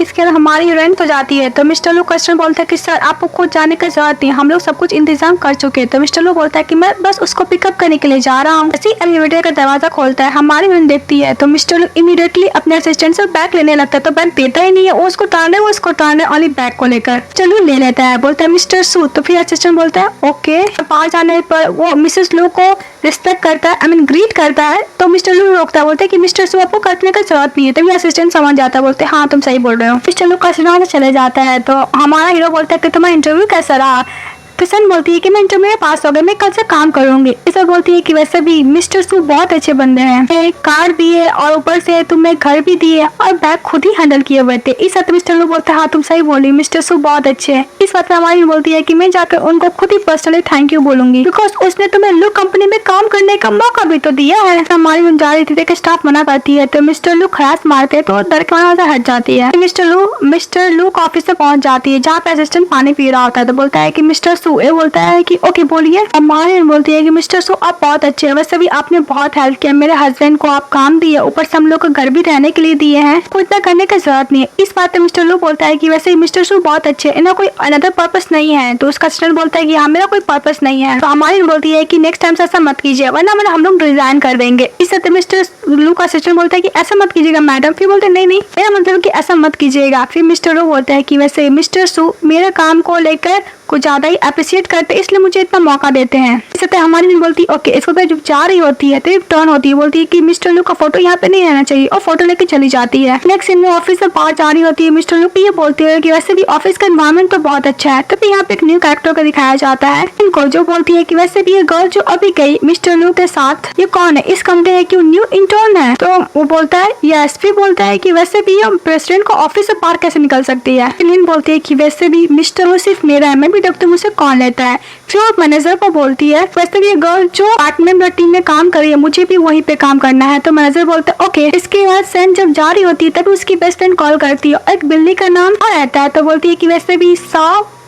इसके बाद हमारी हीरोइन हो जाती है। तो मिस्टर लू क्वेश्चन बोलता है कि सर आपको खुद जाने की जरूरत नहीं, हम लोग सब कुछ इंतजाम कर चुके हैं। तो मिस्टर लू बोलता है कि मैं बस उसको पिकअप करने के लिए जा रहा हूँ। ऐसे एलिवेटर का दरवाजा खोलता है। हमारी हीरोइन देखती है तो मिस्टर लू इमीडिएटली अपने असिस्टेंट से बैग लेने लगता है। तो बैग देता ही नहीं है, वो उसको टालने वाली बैग को लेकर चलो ले लेता है। बोलता है मिस्टर सू। तो फिर असिस्टेंट बोलता है ओके। पास जाने पर वो मिसेस लू को रिस्पेक्ट करता है, आई मीन ग्रीट करता है। तो मिस्टर लू रोकता है, बोलते है कि मिस्टर सू आपको करने की जरूरत नहीं है। तभी असिस्टेंट समझ जाता है, बोलते हाँ तुम सही बोल रहे हो। मिस्टर लू का चले जाता है। तो हमारा हीरो बोलता है कि तुम्हारा इंटरव्यू कैसा रहा। सन बोलती है कि मैं इंटरव्यू में पास हो गई, मैं कल से काम करूंगी। इसे बोलती है कि वैसे भी मिस्टर सू बहुत अच्छे बंदे हैं, कार भी है और ऊपर से तुम्हें घर भी दिए और बैग खुद ही हैंडल किए हुए थे। इस बात मिस्टर लू बोलता है हाँ तुम सही बोली, मिस्टर सू बहुत अच्छे हैं। इस बात में हमारी बोलती है कि मैं जाकर उनको खुद ही पर्सनली थैंक यू बोलूंगी, बिकॉज उसने तुम्हें लू कंपनी में काम करने का मौका भी तो दिया है। हमारी जा रही थी स्टाफ मना करती है। तो मिस्टर लू खरास मारते हैं तो डर के वहां से हट जाती है। मिस्टर लू ऑफिस से पहुंच जाती है जहाँ पे असिस्टेंट पानी पी रहा होता है। तो बोलता है कि मिस्टर सू, ये बोलता है कि ओके बोलिए। हमारी बोलती है कि मिस्टर सू आप बहुत अच्छे हैं, वैसे भी आपने बहुत हेल्प किया, मेरे हस्बैंड को आप काम दिए, ऊपर से हम लोग को घर भी रहने के लिए दिए हैं, कोई इतना करने की जरूरत नहीं है। इस बात पे मिस्टर लू बोलता है कि वैसे मिस्टर सू बहुत अच्छे हैं, इन्हें कोई अनदर पर्पस नहीं है। तो उसका असिस्टेंट बोलता है कि हाँ मेरा कोई पर्पस नहीं है। तो हमारी बोलती है कि नेक्स्ट टाइम से ऐसा मत कीजिए वरना हम लोग रिजाइन कर देंगे। इस तरह मिस्टर लू का असिस्टेंट बोलता है कि ऐसा मत कीजिएगा मैडम। फिर बोलते नहीं मेरा मतलब कि ऐसा मत कीजिएगा। फिर मिस्टर लू बोलता है कि वैसे मिस्टर सू मेरे काम को लेकर कुछ ज्यादा ही अप्रिशिएट करते इसलिए मुझे इतना मौका देते हैं। इस तरह हमारी बोलती ओके। इसको जब जा रही होती है तो टर्न होती है, बोलती है कि मिस्टर लू का फोटो यहाँ पे नहीं रहना चाहिए और फोटो लेके चली जाती है। नेक्स्ट सीन में ऑफिस से बाहर जा रही होती है। मिस्टर लू ये बोलती है कि वैसे भी ऑफिस का एनवायरमेंट तो बहुत अच्छा है। तभी यहाँ पे एक न्यू कैरेक्टर को दिखाया जाता है इनको, जो बोलती है कि वैसे भी ये गर्ल जो अभी गई मिस्टर लू के साथ ये कौन है, इस कंपनी की न्यू इंटर्न है। तो वो बोलता है यस। फिर बोलता है कि वैसे भी ये प्रेसिडेंट को ऑफिस से बाहर कैसे निकल सकती है। फिर बोलती है कि वैसे भी मिस्टर लू सिर्फ मेरा है, मैं भी देखती हूँ उसे कौन लेता है। फिर मैनेजर को बोलती है वैसे भी ये गर्ल जो अपार्टमेंट टीम में काम कर रही है मुझे भी वहीं पे काम करना है। तो मैनेजर बोलता है ओके। इसके बाद सैन जब जा रही होती है तभी उसकी बेस्ट फ्रेंड कॉल करती है, एक बिल्ली का नाम रहता है। तो बोलती है कि वैसे भी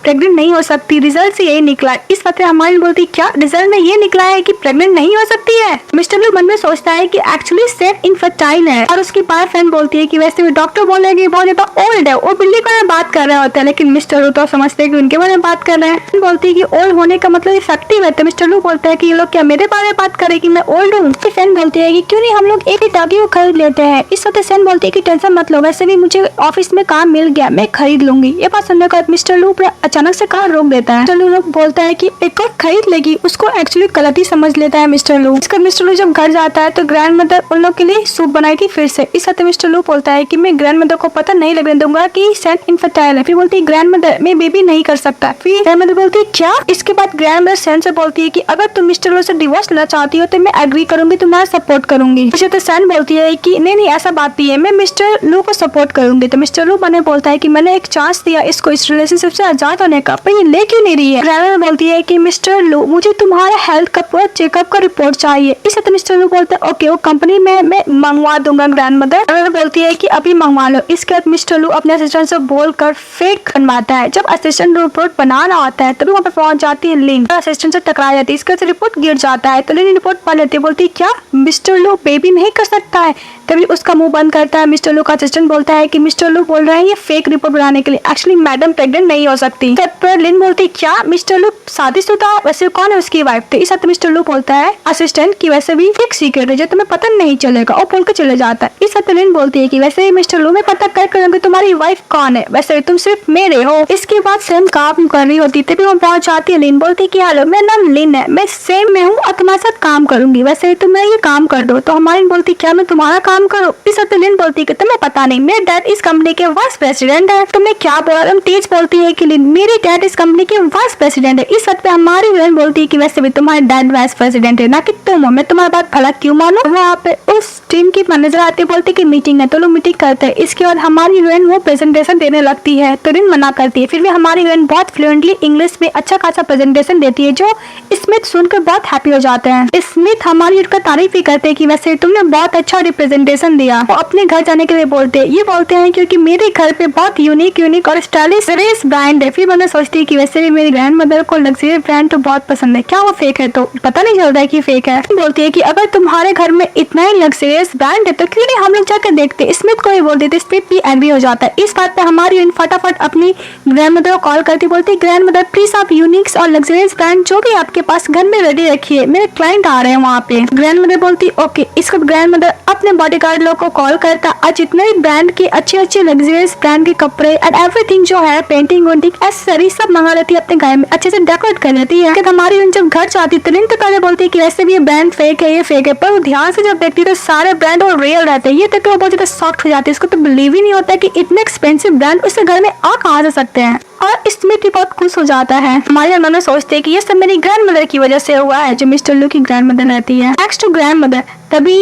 प्रेग्नेंट नहीं हो सकती, रिजल्ट से यही निकला। इस बात पे हमारी बोलती क्या रिजल्ट में ये निकला है कि प्रेग्नेंट नहीं हो सकती है। मिस्टर लू मन में सोचता है कि एक्चुअली सैन इनफर्टाइल है और उसकी बॉयफ्रेंड बोलती है कि वैसे भी डॉक्टर बोलेगी बहुत ज्यादा ओल्ड है, वो बिल्ली को में बात कर रहे होते हैं, लेकिन मिस्टर लू तो समझते हैं कि उनके बारे में बात कर रहे हैं। बोलती है कि ओल्ड होने का मतलब इफेक्टिव है। तो मिस्टर लू बोलता है कि ये लोग क्या मेरे बारे में बात करे कि मैं ओल्ड हूँ। सैन बोलती है कि क्यों नहीं हम लोग एक ही डॉगी को खरीद लेते हैं। इस वक्त सैन बोलती है कि टेंशन मत लो, वैसे भी मुझे ऑफिस में काम मिल गया, मैं खरीद लूंगी। ये बात सुनने के बाद मिस्टर लू अचानक से कार रोक देता है। मिस्टर लू बोलता है कि एक और खरीद लेगी, उसको एक्चुअली गलत ही समझ लेता है मिस्टर लू। इसका मिस्टर लू जब घर जाता है तो ग्रैंड मदर उन लोग के लिए सूप बनाई थी फिर से। इस हफ्ते मिस्टर लू बोलता है कि मैं ग्रैंड मदर को पता नहीं लगने दूंगा कि सैन इनफर्टाइल है। फिर बोलती है ग्रैंड मदर मैं बेबी नहीं कर सकता। फिर ग्रैंड मदर बोलती है क्या? इसके बाद ग्रैंड मदर सैन से बोलती है कि अगर तुम मिस्टर लू से डिवोर्स लेना चाहती हो तो मैं एग्री करूंगी, तुम्हारा सपोर्ट करूंगी। तो सैन बोलती है कि नहीं ऐसा बात नहीं है, मैं मिस्टर लू को सपोर्ट करूंगी। तो मिस्टर लू बने बोलता है कि मैंने एक चांस दिया इसको इस रिलेशनशिप से आजाद होने का, पर ये ले क्यों नहीं रही है। ग्रैंड मदर बोलती है कि मिस्टर लू मुझे तुम्हारा हेल्थ का पूरा चेकअप का रिपोर्ट चाहिए। इस तो मिस्टर लू बोलता है ओके वो कंपनी में मैं मंगवा दूंगा। ग्रैंड मदर बोलती है कि अभी मंगवा लो। इसके बाद मिस्टर लू अपने असिस्टेंट से बोलकर फेक बनवाता है। जब असिस्टेंट रिपोर्ट बना रहा होता है तभी वहाँ पे पहुंच जाती है लिन, असिस्टेंट से टकरा जाती है। इसके बाद रिपोर्ट गिर जाता है तो लिन रिपोर्ट पढ़ लेती है, बोलती है क्या मिस्टर लू बेबी नहीं कर सकता है। तभी उसका मुंह बंद करता है। मिस्टर लू का असिस्टेंट बोलता है कि मिस्टर लू बोल रहे हैं ये फेक रिपोर्ट बनाने के लिए, एक्चुअली मैडम प्रेग्नेंट नहीं हो सकती। तब पर लिन बोलती क्या मिस्टर लू शादीशुदा, वैसे कौन है उसकी वाइफ थी। इस हफ्ते मिस्टर लू बोलता है असिस्टेंट की वैसे भी एक सीक्रेट है जो तुम्हें पता नहीं चलेगा, और बोल के चले जाता है। इस हफ्ते लिन बोलती है कि वैसे मिस्टर लू मैं पता कर करूंगी तुम्हारी वाइफ कौन है, वैसे तुम सिर्फ मेरे हो। इसके बाद सेम काम कर रही होती तभी वो पहुंच जाती है। लिन बोलती है कि हेलो मेरा नाम लिन है, मैं सेम में हूँ और तुम्हारे साथ काम करूंगी, वैसे तुम ये काम कर दो। तो हमारी बोलती क्या मैं तुम्हारा काम करूँ। इस हफ्ते लिन बोलती है कि तुम्हें पता नहीं मेरे डैड इस कंपनी के वाइस प्रेसिडेंट है। तुमने क्या बोला। तुम तेज बोलती है कि लिन मेरे डैड इस कंपनी के वाइस प्रेसिडेंट है। इस हफ्ते हमारी लिन बोलती है कि वैसे भी तुम्हारे डैड वाइस प्रेसिडेंट है ना कि तुम हो, मैं तुम्हारी बात भला क्यों मानो। वहाँ पे उस टीम की मैनेजर आती है, बोलती कि मीटिंग है तो लोग मीटिंग करते हैं। इसके बाद हमारी हीरोइन वो प्रेजेंटेशन देने लगती है तो लिन मना करती है। फिर भी हमारी हीरोइन बहुत फ्लुएंटली इंग्लिश में अच्छा खासा प्रेजेंटेशन देती है जो स्मिथ सुनकर बहुत हैप्पी हो जाते हैं। स्मिथ हमारी का तारीफ ही करते हैं कि वैसे तुमने बहुत अच्छा रिप्रेजेंटेशन दिया। वो अपने घर जाने के लिए बोलते हैं, ये बोलते हैं क्योंकि मेरे घर पे बहुत यूनिक और स्टाइलिश ब्रांड है। फिर मैं सोचती है कि वैसे भी मेरी ग्रैंड मदर को लग्जरी ब्रांड तो बहुत पसंद है, क्या वो फेक है। तो पता नहीं चलता है कि फेक है। बोलती है कि अगर तुम्हारे घर में इतना ही लग्जरियस ब्रांड है तो क्यों नहीं हम लोग जाकर देखते। स्मिथ को ही बोल देते, स्मिथ भी एग्री हो जाता है। इस बात पे हमारी इन फटाफट अपनी ग्रैंड मदर को कॉल करती, बोलती ग्रैंड मदर प्लीज आप यूनिक्स और लग्जरियस ब्रांड जो भी आपके पास घर में रेडी रखिए, मेरे क्लाइंट आ रहे हैं वहाँ पे। ग्रैंड मदर बोलती ओके। इसको ग्रैंड मदर अपने बॉडीगार्ड लोग को कॉल करता, आज जितने भी ब्रांड के अच्छे लग्जरियस ब्रांड के कपड़े एंड एवरीथिंग जो है पेंटिंग एक्सेसरीज सब मंगा लेती है अपने घर में, अच्छे से डेकोरेट कर लेती है। हमारी जब घर जाती तो लिन तो पहले बोलती है कि वैसे भी ये ब्रांड फेक है, ये फेक है, पर वो ध्यान से जब देखती है तो सारे ब्रांड और रियल रहते हैं। ये तक वो बहुत ज्यादा शॉक्ड हो जाती है, इसको तो बिलीव ही नहीं होता है कि इतने एक्सपेंसिव ब्रांड उसके घर में आ कहाँ जा सकते हैं। और स्मिथ भी बहुत खुश हो जाता है। हमारे मन में सोचते हैं कि ये सब मेरी ग्रैंड मदर की वजह से हुआ है, जो मिस्टर लू की ग्रैंड मदर रहती है। नेक्स्ट टू ग्रैंड मदर तभी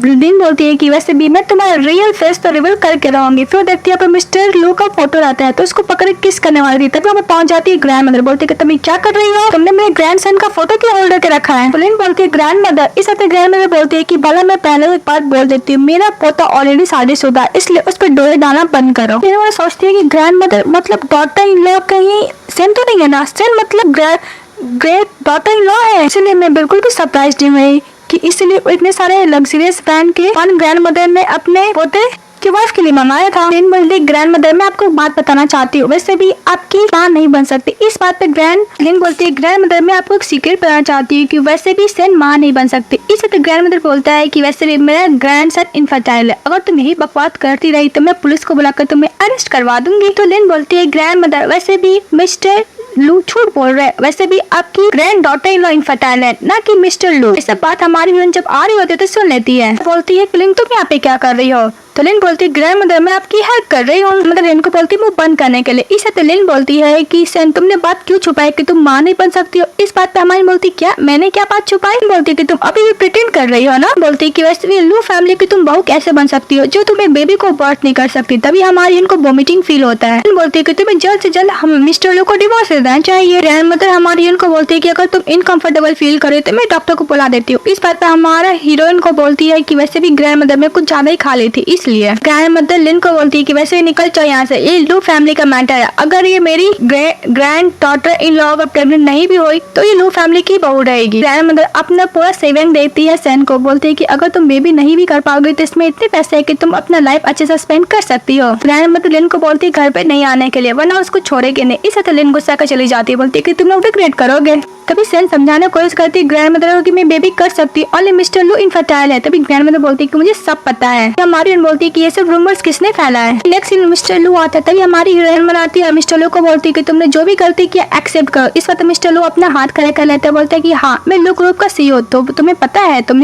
लिन बोलती है कि वैसे भी मैं तुम्हारा रियल फेस तो रिवील करके रहूंगी। फिर देखती है पर मिस्टर लू का फोटो रहता है तो उसको पकड़ किस करने वाली थी। तभी वहाँ पहुंच जाती है ग्रैंड मदर, बोलती है कि तुम क्या कर रही हो, तुमने मेरे ग्रैंड सन का फोटो क्यों होल्ड करके रखा है। लिन बोलती है ग्रैंड मदर। इस हफ्ते ग्रैंड मदर बोलती है कि भला मैं पहले एक बात बोल देती हूँ, मेरा पोता ऑलरेडी शादीशुदा इसलिए उस पर डोरे डालना बंद करो। फिर वो सोचती है कि ग्रैंड मदर मतलब डॉटर इन लॉ कहीं सेन तो नहीं है ना। सेन मतलब ग्रेट डॉटर इन लॉ है, इसलिए मैं बिल्कुल भी सरप्राइज नहीं हुई कि इसलिए इतने सारे लग्जरियस ब्रांड के फन ग्रैंड मदर ने अपने पोते की वाइफ के लिए मंगाया था। लिन बोलती ग्रैंड मदर मैं आपको एक बात बताना चाहती हूँ, वैसे भी आपकी माँ नहीं बन सकती। इस बात पे लिन बोलती है ग्रैंड मदर मैं आपको एक सीक्रेट बताना चाहती हूँ कि वैसे भी सेन माँ नहीं बन सकती। इस तो ग्रैंड मदर बोलता है कि वैसे भी मेरा ग्रैंड सन इनफर्टाइल है, अगर तुम यही बकवास करती रही तो मैं पुलिस को बुलाकर तुम्हें अरेस्ट करवा दूंगी। तो लिन बोलती है ग्रैंड मदर वैसे भी मिस्टर लू झूठ बोल रहे हैं, वैसे भी आपकी grand daughter in law infertile है ना कि मिस्टर लू। ये सब बात हमारी हीरोइन जब आ रही होती है तो सुन लेती है। बोलती है लिन तुम यहाँ पे क्या कर रही हो। तो लिन बोलती है ग्रैंड मदर मैं आपकी हेल्प कर रही हूँ, मतलब लिन को बोलती है मुंह बंद करने के लिए। इस तो लिन बोलती है कि सेन तुमने बात क्यों छुपाई कि तुम माँ नहीं बन सकती हो। इस बात पे हमारी बोलती क्या मैंने क्या बात छुपाई। बोलती कि तुम अभी भी प्रिटेंड कर रही हो ना। बोलती कि वैसे भी लू फैमिली की तुम बहू कैसे बन सकती हो जो तुम्हें बेबी को बर्थ नहीं कर सकती। तभी हमारी इनको वोमिटिंग फील होता है। बोलती कि तुम्हें जल्द से जल्द हम मिस्टर लू को डिवोर्स दे देना चाहिए। ग्रैंड मदर हमारी इनको बोलती है कि अगर तुम इनकम्फर्टेबल फील करे तो मैं डॉक्टर को बुला देती हूँ। इस बात पे हमारा हीरोइन को बोलती है कि वैसे भी ग्रैंड मदर में कुछ ज्यादा ही खा ली थी इसलिए। ग्रैंड मदर लिन को बोलती है कि वैसे ही निकल जाओ यहाँ से, ये लू फैमिली का मैटर है, अगर ये मेरी ग्रैंड डॉटर इन लॉ अगर प्रेग्नेंट नहीं भी हुई तो ये लू फैमिली की बहू रहेगी। ग्रैंड मदर अपना पूरा सेविंग देती है सेन को, बोलती है कि अगर तुम बेबी नहीं भी कर पाओगे तो इसमें इतने पैसे है कि तुम अपना लाइफ अच्छे से स्पेंड कर सकती हो। ग्रैंड मदर लिन को बोलती है घर पे नहीं आने के लिए वरना उसको छोड़ेगी नहीं। इस तरह लिन गुस्सा कर चली जाती है, बोलती है कि तुम लोग रिग्रेट करोगे। तभी सेन समझाने की कोशिश करती ग्रैंड मदर को कि मैं बेबी कर सकती हूँ, ओनली मिस्टर लू इनफर्टाइल है। तभी ग्रैंड मदर बोलती कि मुझे सब पता है। हमारी बोलती कि ये सब रूमर्स किसने फैला है। नेक्स्ट मिस्टर लू आता है, तभी हमारी हीरोइन बनाती है मिस्टर लू को बोलती कि तुमने जो भी गलती किया एक्सेप्ट करो। इस वक्त मिस्टर लू अपना हाथ खड़े कर लेते हैं, बोलते हैं कि हाँ मैं लू ग्रुप का सीईओ, तो तुम्हें पता है। तो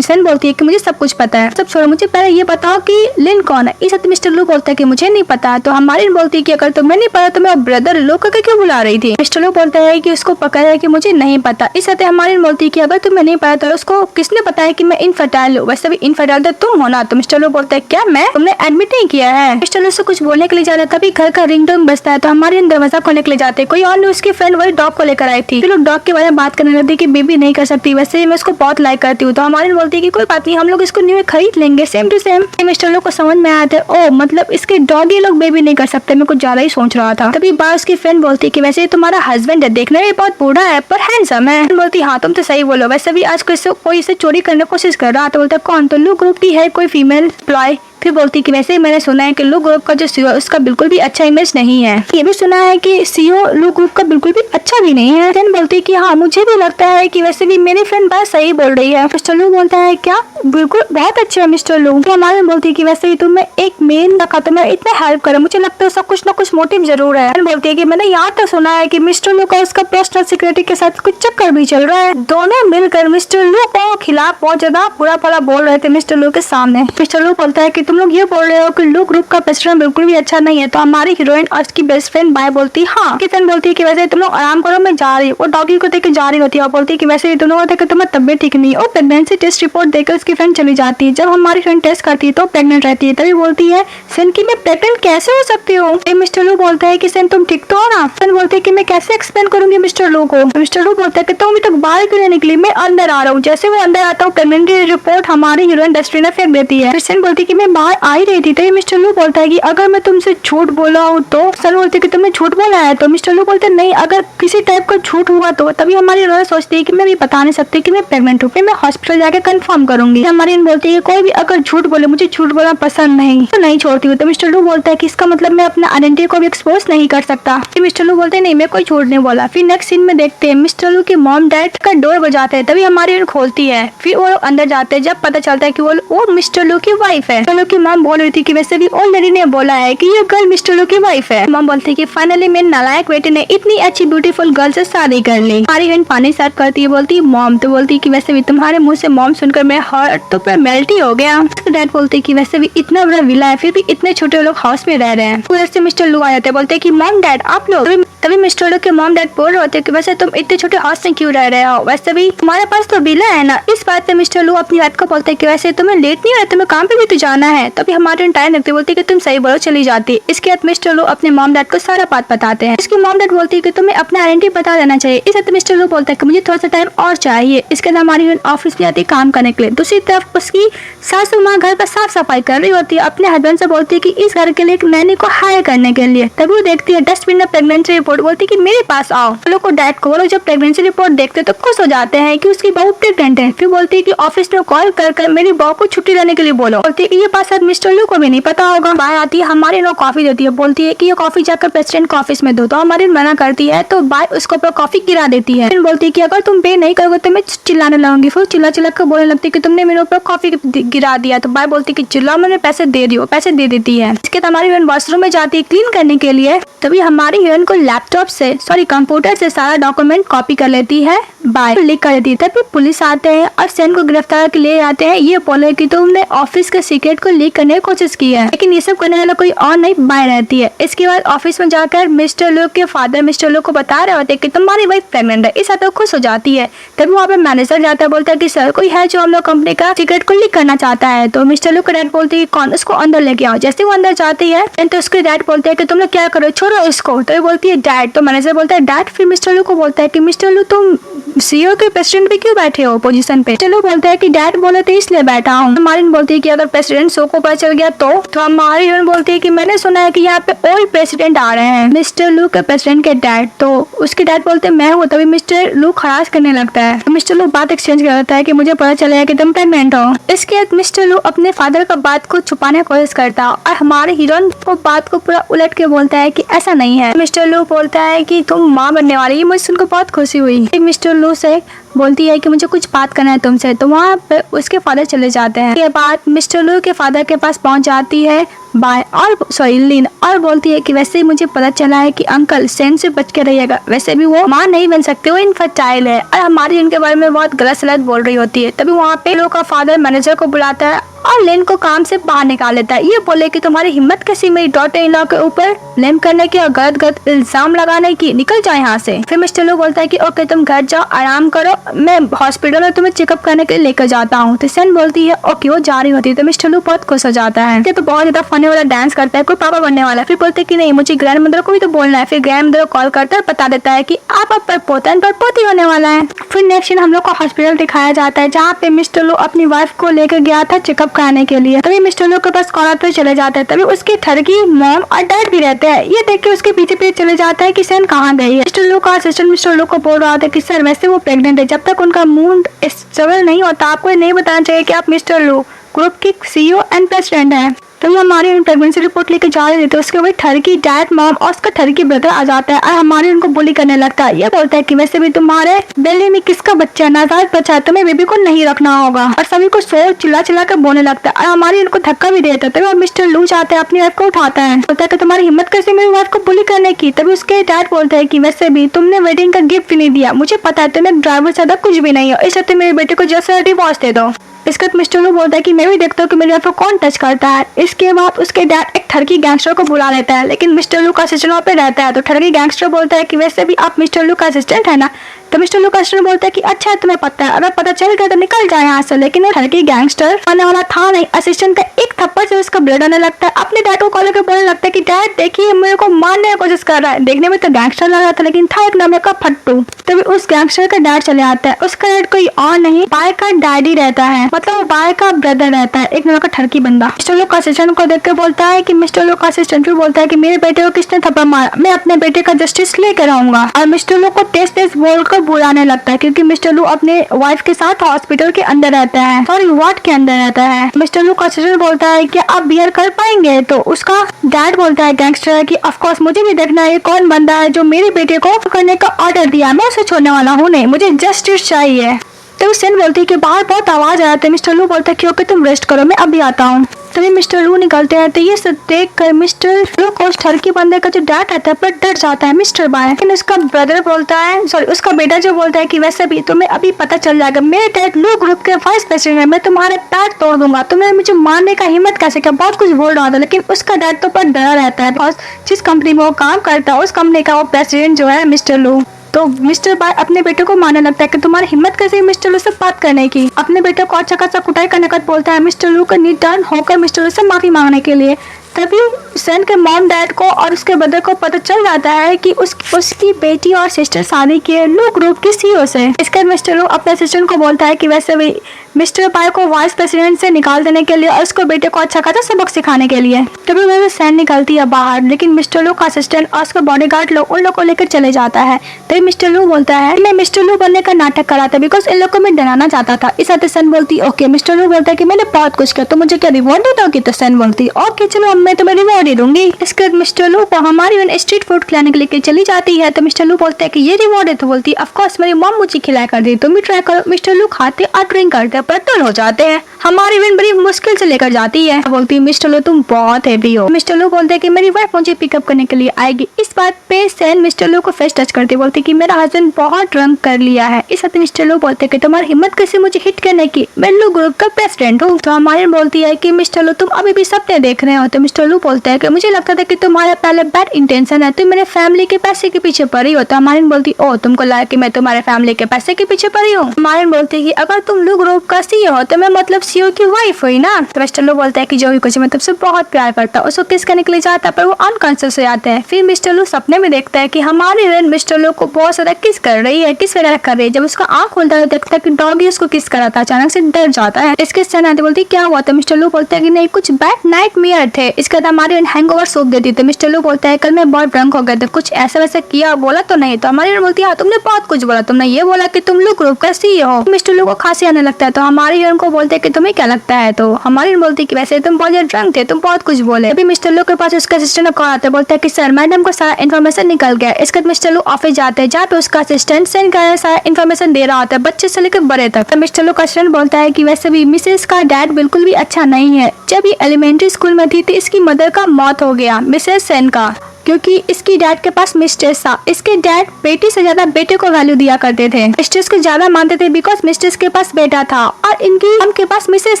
सेन बोलती है कि मुझे सब कुछ पता है, सब छोड़ो, मुझे पहले ये बताओ कि लिन कौन है। इस वक्त मिस्टर लू बोलता है कि मुझे नहीं पता। तो हमारी बोलती है कि अगर तुम्हें नहीं पता तो मैं ब्रदर लू को क्यों बुला रही थी। मिस्टर लू बोलता है कि उसको पकड़ है कि मुझे नहीं पता। इस वक्त हमारी बोलती है कि अगर तुम्हें नहीं पता तो उसको किसने बताया कि मैं इनफर्टाइल हूँ, वैसे भी इनफर्टाइल तो तुम हो ना। तो मिस्टर लू बोलता है क्या मैं, तुमने एडमिट नहीं किया है। मिस्टर लू से कुछ बोलने के लिए जा रहा है, तभी घर का रिंगटोन बजता है। तो हमारे दरवाजा खोलने के लिए जाते हैं, कोई और नहीं उसकी फ्रेंड वही डॉग को लेकर आई थी। फिर लोग डॉग के बारे में बात करने लगती कि बेबी नहीं कर सकती, वैसे मैं उसको बहुत लाइक करती हूँ। तो हमारी बोलती है कि कोई बात नहीं, हम लोग इसको न्यू में खरीद लेंगे सेम टू सेम। मिस्टर लू को समझ में आया था, ओ मतलब इसके डॉग ये लोग बेबी नहीं कर सकते, मैं कुछ ज्यादा ही सोच रहा था। तभी बार उसकी फ्रेंड बोलती है कि वैसे तुम्हारा हस्बैंड है, देखने में बहुत बूढ़ा है पर हैंडसम है। बोलती हाँ तुम तो सही बोलो, वैसे भी आज कोई इसे चोरी करने की कोशिश कर रहा। तो बोलता कौन, तो लू ग्रुप की है कोई फीमेल एम्प्लॉय। फिर बोलती कि वैसे ही मैंने सुना है कि लू ग्रुप का जो सीईओ उसका बिल्कुल भी अच्छा इमेज नहीं है। ये भी सुना है कि सीईओ लू ग्रुप का बिल्कुल भी अच्छा भी नहीं है। देन बोलती कि हाँ मुझे भी लगता है कि वैसे भी मेरी फ्रेंड बात सही बोल रही है। मिस्टर लू बोलता है क्या, बिल्कुल बहुत अच्छे है मिस्टर लू। तो हमारे बोलती है कि वैसे ही तुम्हें एक मेन रखा तो मैं इतना हेल्प करे, मुझे लगता है उसका कुछ ना कुछ मोटिव जरूर है। बोलती है कि मैंने यहाँ तक सुना है कि मिस्टर लू का उसका पर्सनल सिक्योरिटी के साथ कुछ चक्कर भी चल रहा है। दोनों मिलकर मिस्टर लू को खिलाफ बहुत ज्यादा बुरा भला बोल रहे थे मिस्टर लू के सामने। मिस्टर लू बोलता है कि तुम लोग ये बोल रहे हो कि लू ग्रुप का प्रेसिडेंट बिल्कुल भी अच्छा नहीं है। तो हमारी हीरोइन और उसकी बेस्ट फ्रेंड बाय बोलती हाँ। किसन बोलती है कि वैसे तुम लोग आराम करो, मैं जा रही हूँ। वो डॉगी को देकर जा रही होती है और बोलती है कि वैसे तुम लोगों को तुम्हारी तबियत ठीक नहीं है। और प्रेगनेंसी टेस्ट रिपोर्ट देकर उसकी फ्रेंड चली जाती है। जब हमारी फ्रेंड टेस्ट करती है तो प्रेग्नेंट रहती है। तभी बोलती है सेन की मैं प्रेग्नेंट कैसे हो सकती हूँ। मिस्टर लू बोलता है कि सेन तुम ठीक तो हो ना। सेन बोलती है कि मैं कैसे एक्सप्लेन करूंगी मिस्टर लू को। मिस्टर लू बोलता है कि तुम अभी तक बाहर क्यों नहीं निकली, मैं अंदर आ रहा हूँ। जैसे वो अंदर आता हूँ प्रेगनेंसी रिपोर्ट हमारी हीरोइन डस्टबिन में फेंक देती है। सेन बोलती है कि मैं बाहर आ ही रही थी। तो मिस्टर लू बोलता है कि अगर मैं तुमसे झूठ बोला हूँ तो। सन बोलती है कि तुमने झूठ बोला है। तो मिस्टर लू बोलते नहीं, अगर किसी टाइप का झूठ हुआ तो। तभी हमारी हीरोइन सोचती है कि मैं भी बता नहीं सकती कि मैं प्रेग्नेंट हूँ, मैं हॉस्पिटल जाके कंफर्म करूंगी। हमारी बोलती है कि कोई भी अगर झूठ बोले, मुझे झूठ बोलना पसंद नहीं तो नहीं छोड़ती हूँ। तो मिस्टर लू बोलता है कि इसका मतलब मैं अपना आइडेंटिटी को भी एक्सपोज नहीं कर सकता। फिर मिस्टर लू बोलते हैं नहीं मैं कोई झूठ नहीं बोला। फिर नेक्स्ट सीन में देखते हैं मिस्टर लू के मॉम डैड का डोर बजाते हैं। तभी हमारी खोलती है, फिर वो अंदर जाते हैं। जब पता चलता है कि वो मिस्टर लू की वाइफ है। मिस्टर लू की मॉम बोल रही थी कि वैसे भी ऑलरेडी ने बोला है कि ये गर्ल मिस्टर लू की वाइफ है। मॉम बोलती है कि फाइनली मेरे नालायक बेटे ने इतनी अच्छी ब्यूटीफुल गर्ल से शादी कर ली। हमारी बहन पानी सर्व करती है, बोलती है मॉम। तो बोलती है कि वैसे भी तुम्हारे मुंह से मॉम सुनकर मैं हार्ट तो पर मेल्ट ही हो गया। डैड बोलते हैं कि वैसे भी इतना बड़ा विला है फिर भी इतने छोटे लोग हाउस में रह रहे हैं। उधर से मिस्टर लू आ जाते हैं, बोलते हैं कि मॉम डैड आप लोग। तभी मिस्टर लू के मॉम डैड बोल रहे होते हैं कि वैसे तुम इतने छोटे हाउस में क्यों रह रहे हो, वैसे भी तुम्हारे पास तो विला है ना। इस बात पे मिस्टर लू अपनी बात को बोलते हैं कि वैसे तुम्हें लेट नहीं हो रहा, तुम्हें काम पे भी तो जाना है। तभी हमारे टाइम लगते बोलती है कि तुम सही बोलो, चली जाती। इसके बाद मिस्टर लू अपने मॉम डैड को सारा बात बताते हैं। इसकी मॉम डैड बोलती है कि तुम्हें अपना आइडेंटिटी बता देना चाहिए। इस वक्त मिस्टर लू बोलता है कि मुझे थोड़ा सा टाइम और चाहिए। इसके बाद हमारी ऑफिस में आती है काम करने के लिए। दूसरी तरफ उसकी सासू माँ घर का साफ सफाई कर रही होती है। अपने हस्बैंड से बोलती है कि इस घर के लिए एक नैनी को हायर करने के लिए। तभी वो देखती है डस्टबिन में प्रेगनेंसी रिपोर्ट, बोलती है कि मेरे पास आओ। लोग को डैड को बोलो। जब प्रेगनेंसी रिपोर्ट देखते तो खुश हो जाते हैं कि उसकी बहू प्रेग्नेंट है। फिर बोलती है कि ऑफिस में कॉल कर मेरी बहू को छुट्टी लेने के लिए बोलो। बोलती है कि ये बात शायद मिस्टर लू को भी नहीं पता होगा। बाहर आती है, हमारी नो कॉफी देती है, बोलती है कि ये कॉफी जाकर प्रेसिडेंट के ऑफिस में दो। तो हमारी मना करती है तो बाय उसके ऊपर कॉफी गिरा देती है। फिर बोलती है कि अगर तुम पे नहीं करोगे तो मैं चिल्लाने लगूंगी। फिर चिल्ला चिल्ला कर बोलने लगती है कि तुमने मेरे ऊपर कॉफी गिरा दिया। तो बाय बोलती है कि चिल्लाओ, मैंने पैसे दे दियो, पैसे दे देती है। इसके बाद हमारी हीरोइन वॉशरूम में जाती है क्लीन करने के लिए। तभी हमारी हीरोइन को लैपटॉप से कंप्यूटर से सारा डॉक्यूमेंट कॉपी कर लेती है, बाय लिख कर देती है। तभी पुलिस आते हैं और सेन को गिरफ्तार के लिए आते हैं। ये बोले कि तुमने ऑफिस के सीक्रेट को लीक करने की कोशिश की है, लेकिन ये सब करने वाला कोई और नहीं, बाय रहती है। इसके बाद ऑफिस में जाकर मिस्टर लू के फादर मिस्टर लू को बता रहे होते कि तुम्हारी वाइफ प्रेग्नेंट है। इस तो खुश हो जाती है। तभी वहाँ पे मैनेजर जाता है, बोलता है कि सर कोई है जो हम लोग कंपनी का सीक्रेट को लीक करना चाहता है। तो मिस्टर लू का डैड बोलती है कौन, उसको अंदर लेके आओ। जैसे वो अंदर जाती है तो उसके डैड बोलते हैं कि तुम लोग क्या करो, छोड़ो इसको। तो ये बोलती है डैड। तो मैनेजर बोलता है डैड। फिर मिस्टर लू को बोलता है कि मिस्टर लू तुम सीईओ के प्रेसिडेंट पे क्यों बैठे हो पोजीशन पे। मिस्टर लू बोलता है कि डैड बोले थे इसलिए बैठा हूँ। मारिन बोलती है कि अगर प्रेसिडेंट शो को पता चल गया तो हमारी हीरोइन बोलती है कि मैंने सुना है कि यहाँ पे और प्रेसिडेंट आ रहे हैं, मिस्टर लू के प्रेसिडेंट के डैड। तो उसके डैड बोलते हैं मैं हूँ। तभी मिस्टर लू खराश करने लगता है। तो मिस्टर लू बात एक्सचेंज करता है कि मुझे पता चला है कि तुम प्रेग्नेंट हो। इसके बाद मिस्टर लू अपने फादर का बात को छुपाने की कोशिश करता है और हमारे हीरोइन को बात को पूरा उलट के बोलता है कि ऐसा नहीं है। मिस्टर लू बोलता है कि तुम माँ बनने वाली है। मुझे सुनकर बहुत खुशी हुई। मिस्टर लू से बोलती है कि मुझे कुछ बात करना है तुमसे। तो वहाँ पे उसके फादर चले जाते हैं। के बाद मिस्टर लू के फादर के पास पहुँच जाती है लिन और बोलती है कि वैसे ही मुझे पता चला है कि अंकल सेन से बच के रहिएगा, वैसे भी वो माँ नहीं बन सकते, वो इनफर्टाइल है। और हमारी इनके बारे में बहुत गलत सलत बोल रही होती है। तभी वहाँ पे लोग का फादर मैनेजर को बुलाता है और लिन को काम से बाहर निकाल लेता है। ये बोले कि तुम्हारी हिम्मत कैसी मेरी डॉटर इन लॉ के ऊपर ब्लेम करने की और गलत गलत इल्जाम लगाने की, निकल जाए यहाँ से। फिर मिस्टर लू बोलता है कि ओके तुम घर जाओ, आराम करो, मैं हॉस्पिटल में तुम्हें चेकअप करने के लिए लेकर जाता हूँ। तो सेन बोलती है ओके। वो जा रही होती है तो मिस्टर लू बहुत खुश हो जाता है। तो बहुत ज्यादा फनी वाला डांस करता है, कोई पापा बनने वाला है। फिर बोलते कि नहीं मुझे ग्रैंड मदर को भी तो बोलना है। फिर ग्रैंड मदर कॉल करता है, बता देता है कि आप पर पोता पर पोती होने वाला है। फिर नेक्स्ट सीन हम लोग को हॉस्पिटल दिखाया जाता है जहाँ पे मिस्टर लू अपनी वाइफ को लेकर गया था चेकअप कराने के लिए। तभी मिस्टर लू के पास कॉल आता है, चले जाता है। तभी उसकी ठरकी मॉम और डैड भी रहते हैं। ये देख के उसके पीछे पीछे चले जाता है कि सेन कहाँ गई है। मिस्टर लू का असिस्टेंट मिस्टर लू को बोल रहा था कि सर वैसे वो प्रेग्नेंट है, जब तक उनका मूड स्टेबल नहीं होता आपको नहीं बताना चाहिए कि आप मिस्टर लू ग्रुप की CEO एंड प्रेसिडेंट है। तो हमारी प्रेगनेंसी रिपोर्ट लेके जा रहे थे। उसके बाद ठरकी डैड मॉम और उसका ठरकी ब्रदर आ जाता है और हमारे उनको बुली करने लगता है। ये बोलता है कि वैसे भी तुम्हारे बेली में किसका बच्चा है, नाजायज बच्चा है, तुम्हें बेबी को नहीं रखना होगा। और सभी को शोर चिल्ला चिल्ला कर बोलने लगता है और हमारी उनको धक्का भी देता है। तभी और मिस्टर लू चाहते हैं अपनी वाइफ को उठाता है, बोलता है कि तुम्हारी हिम्मत कैसे मेरी वाइफ को बुली करने की। तभी उसके डैड बोलते हैं कि वैसे भी तुमने वेडिंग का गिफ्ट भी नहीं दिया, मुझे पता है तुम्हें ड्राइवर से ज्यादा कुछ भी नहीं हो, इसलिए तुम मेरे बेटे को जैसे डिवोर्स दे दो। इसके बाद मिस्टर लू बोलता है कि मैं भी देखता हूँ कि मेरी वाइफ को कौन टच करता है। इसके बाद उसके डैड एक ठरकी गैंगस्टर को बुला लेता है, लेकिन मिस्टर लू का असिस्टेंट वहाँ पे रहता है। तो ठरकी गैंगस्टर बोलता है कि वैसे भी आप मिस्टर लू का असिस्टेंट है ना। तो मिस्टर लू का असिस्टेंट बोलता है कि अच्छा तुम्हें पता है, अगर पता चल गया तो निकल जाए यहाँ से। लेकिन वो ठरकी गैंगस्टर आने वाला था नहीं। असिस्टेंट का एक थप्पड़ से उसका ब्लड आने लगता है। अपने डैड को कॉल करके बोलने लगता है कि डैड देखिए मेरे को मारने की कोशिश कर रहा है। देखने में तो गैंगस्टर लग रहा था लेकिन था एक नाम का फट्टू। तभी उस गैंगस्टर का डैड चले आता है। उसका डैड कोई और नहीं बाय का डैडी रहता है, मतलब बाय का ब्रदर रहता है, एक नाम का ठरकी बंदा। मिस्टर लू का असिस्टेंट को देख के बोलता है कि मिस्टर लू का असिस्टेंट भी बोलता है कि मेरे बेटे को किसने थप्पड़ मारा, मैं अपने बेटे का जस्टिस लेकर आऊंगा। और मिस्टर लू को तेज तेज बोलकर बुलाने लगता है क्योंकि मिस्टर लू अपने वाइफ के साथ हॉस्पिटल के अंदर रहता है, सॉरी वार्ड के अंदर रहता है। मिस्टर लू का असिस्टेंट बोलता है कि आप बियर कर पाएंगे। तो उसका डैड बोलता है गैंगस्टर कि ऑफ कोर्स मुझे भी देखना है कौन बंदा है जो मेरे बेटे को करने का ऑर्डर दिया, मैं उसे छोड़ने वाला हूँ नहीं, मुझे जस्टिस चाहिए। तो सेन बोलती है कि बाहर बहुत आवाज आ जाती है। मिस्टर लू बोलता है कि ओके तुम रेस्ट करो, मैं अभी आता हूँ। तभी मिस्टर लू निकलते हैं। तो ये सब देख कर मिस्टर लू को उस ठरकी बंदे का जो डैड रहता है पर डर जाता है मिस्टर बाय। लेकिन उसका ब्रदर बोलता है, सॉरी उसका बेटा जो बोलता है कि वैसे भी तुम्हें अभी पता चल जाएगा मेरे डैड लू ग्रुप के वाइस प्रेसिडेंट है, मैं तुम्हारे पैर तोड़ दूंगा, तुमने मुझे मारने का हिम्मत कैसे किया, बहुत कुछ बोल रहा था। लेकिन उसका डैड तो पर डरा रहता है बिकॉज जिस कंपनी में वो काम करता है उस कंपनी का वो प्रेसिडेंट जो है मिस्टर लू। तो मिस्टर बाय अपने बेटे को मारने लगता है कि तुम्हारी हिम्मत कैसे मिस्टर लू से बात करने की। अपने बेटे को अच्छा खासा कुटाई करने का बोलता है। मिस्टर लू का नीड टर्न होकर मिस्टर लू से माफी मांगने के लिए। तभी सेन के मॉम डैड को और उसके ब्रदर को पता चल जाता है कि उसकी बेटी और सिस्टर शादी किए लू ग्रुप की CEO से। इसके बाद मिस्टर लू अपने असिस्टेंट को बोलता है कि वैसे भी मिस्टर बाय को वाइस प्रेसिडेंट से निकाल देने के लिए और उसको बेटे को अच्छा खासा सबक सिखाने के लिए। तभी वह सैन निकलती है बाहर, लेकिन मिस्टर लू का असिस्टेंट और उसका बॉडीगार्ड लोग उन लोग को लेकर चले जाता है। तभी मिस्टर लू बोलता है मैं मिस्टर लू बनने का नाटक करा था बिकॉज इन लोग को मैं डराना चाहता था। इस आते सैन बोलती ओके। मिस्टर लू बोलता है कि मैंने बहुत कुछ किया तो मुझे क्या रिवॉर्ड दे दोगी। तो सैन बोलती ओके चलो मैं तुम्हें रिवॉर्ड दे दूंगी। इसके बाद मिस्टर लू को हमारी स्ट्रीट फूड खिलाने के लिए चली जाती है। तो मिस्टर लू बोलते हैं कि ये रिवॉर्ड है। तो बोलती ऑफ कोर्स मेरी मॉम मुझे खिलाया कर दी, तुम भी ट्राई करो। मिस्टर लू खाते और ड्रिंक करते पर हो जाते हैं। हमारी इवेंट बड़ी मुश्किल से लेकर जाती है। बोलती मिस्टर लू तुम बहुत हैवी हो। मिस्टर लू बोलते हैं कि मेरी वाइफ मुझे पिकअप करने के लिए आएगी। इस बात पे सैन मिस्टर लू को फेस टच करती बोलती कि मेरा हस्बैंड बहुत ड्रंक कर लिया है। इस बात मिस्टर लू बोलते कि तुम्हारी हिम्मत कैसे मुझे हिट करने की, मैं लू ग्रुप का प्रेसिडेंट हूँ। तो हमारी बोलती है कि मिस्टर लू तुम अभी भी सपने देख रहे हो। तो मिस्टर लू बोलते हैं कि मुझे लगता था कि तुम्हारा पहले बैड इंटेंशन है, तुम मेरे फैमिली के पैसे के पीछे पड़ी हो। तो हमारी बोलती ओ तुमको लगा कि मैं तुम्हारे फैमिली के पैसे के पीछे पड़ी हूँ। हमारी बोलती है कि अगर तुम लू ग्रुप का सीईओ हो तो मैं मतलब सीईओ की वाइफ हुई ना। तो मिस्टर लू बोलता है कि जो भी कुछ मैं तुमसे बहुत प्यार करता हूँ। उसको किस करने के लिए जाता है पर वो अनकॉन्शियस हो जाता है। फिर मिस्टर लू सपने में देखता है कि हमारी हीरोइन मिस्टर लू को बहुत ज्यादा किस कर रही है, किस वगैरह कर रही है। जब उसका आंख खोलता है देखता है कि डॉगी उसको किस कर रहा था। अचानक से डर जाता है। इसके सैन आते बोलती क्या हुआ? तो मिस्टर लू बोलता है कि नहीं कुछ बैड नाइटमेयर थे। इसके बाद हमारी हैंगओवर सूप देती है। मिस्टर लू बोलता है कल मैं बहुत ड्रंक हो गया था, कुछ ऐसा वैसा किया बोला तो नहीं। तो हमारी बोलती है तुमने बहुत कुछ बोला, तुमने ये बोला कि तुम लू ग्रुप का सीईओ हो। मिस्टर लू को खांसी आने लगता है। तो हमारी हीरोइन को बोलते हैं कि तुम्हें क्या लगता है? तो हमारी बोलती है कि वैसे तुम बहुत ड्रंक थे, तुम बहुत कुछ बोले। अभी मिस्टर लू के पास उसका असिस्टेंट कॉल आता है। बोलता है कि सर मैडम को सारा इन्फॉर्मेशन निकल गया। इसके बाद मिस्टर लू ऑफिस जाते हैं जहाँ पे उसका असिस्टेंट सेंड का सारा इन्फॉर्मेशन दे रहा होता है, बच्चे से लेकर बड़े तक। तो मिस्टर लू का असिस्टेंट बोलता है कि वैसे भी मिसेस का डैड बिल्कुल भी अच्छा नहीं है। जब ये एलिमेंट्री स्कूल में थी तो इसकी मदर का मौत हो गया, मिसेस सेन का, क्योंकि इसकी डैड के पास मिस्ट्रेस था। इसके डैड बेटी से ज्यादा बेटे को वैल्यू दिया करते थे, मिस्ट्रेस को ज्यादा मानते थे बिकॉज मिस्ट्रेस के पास बेटा था और इनकी उनके पास मिसेस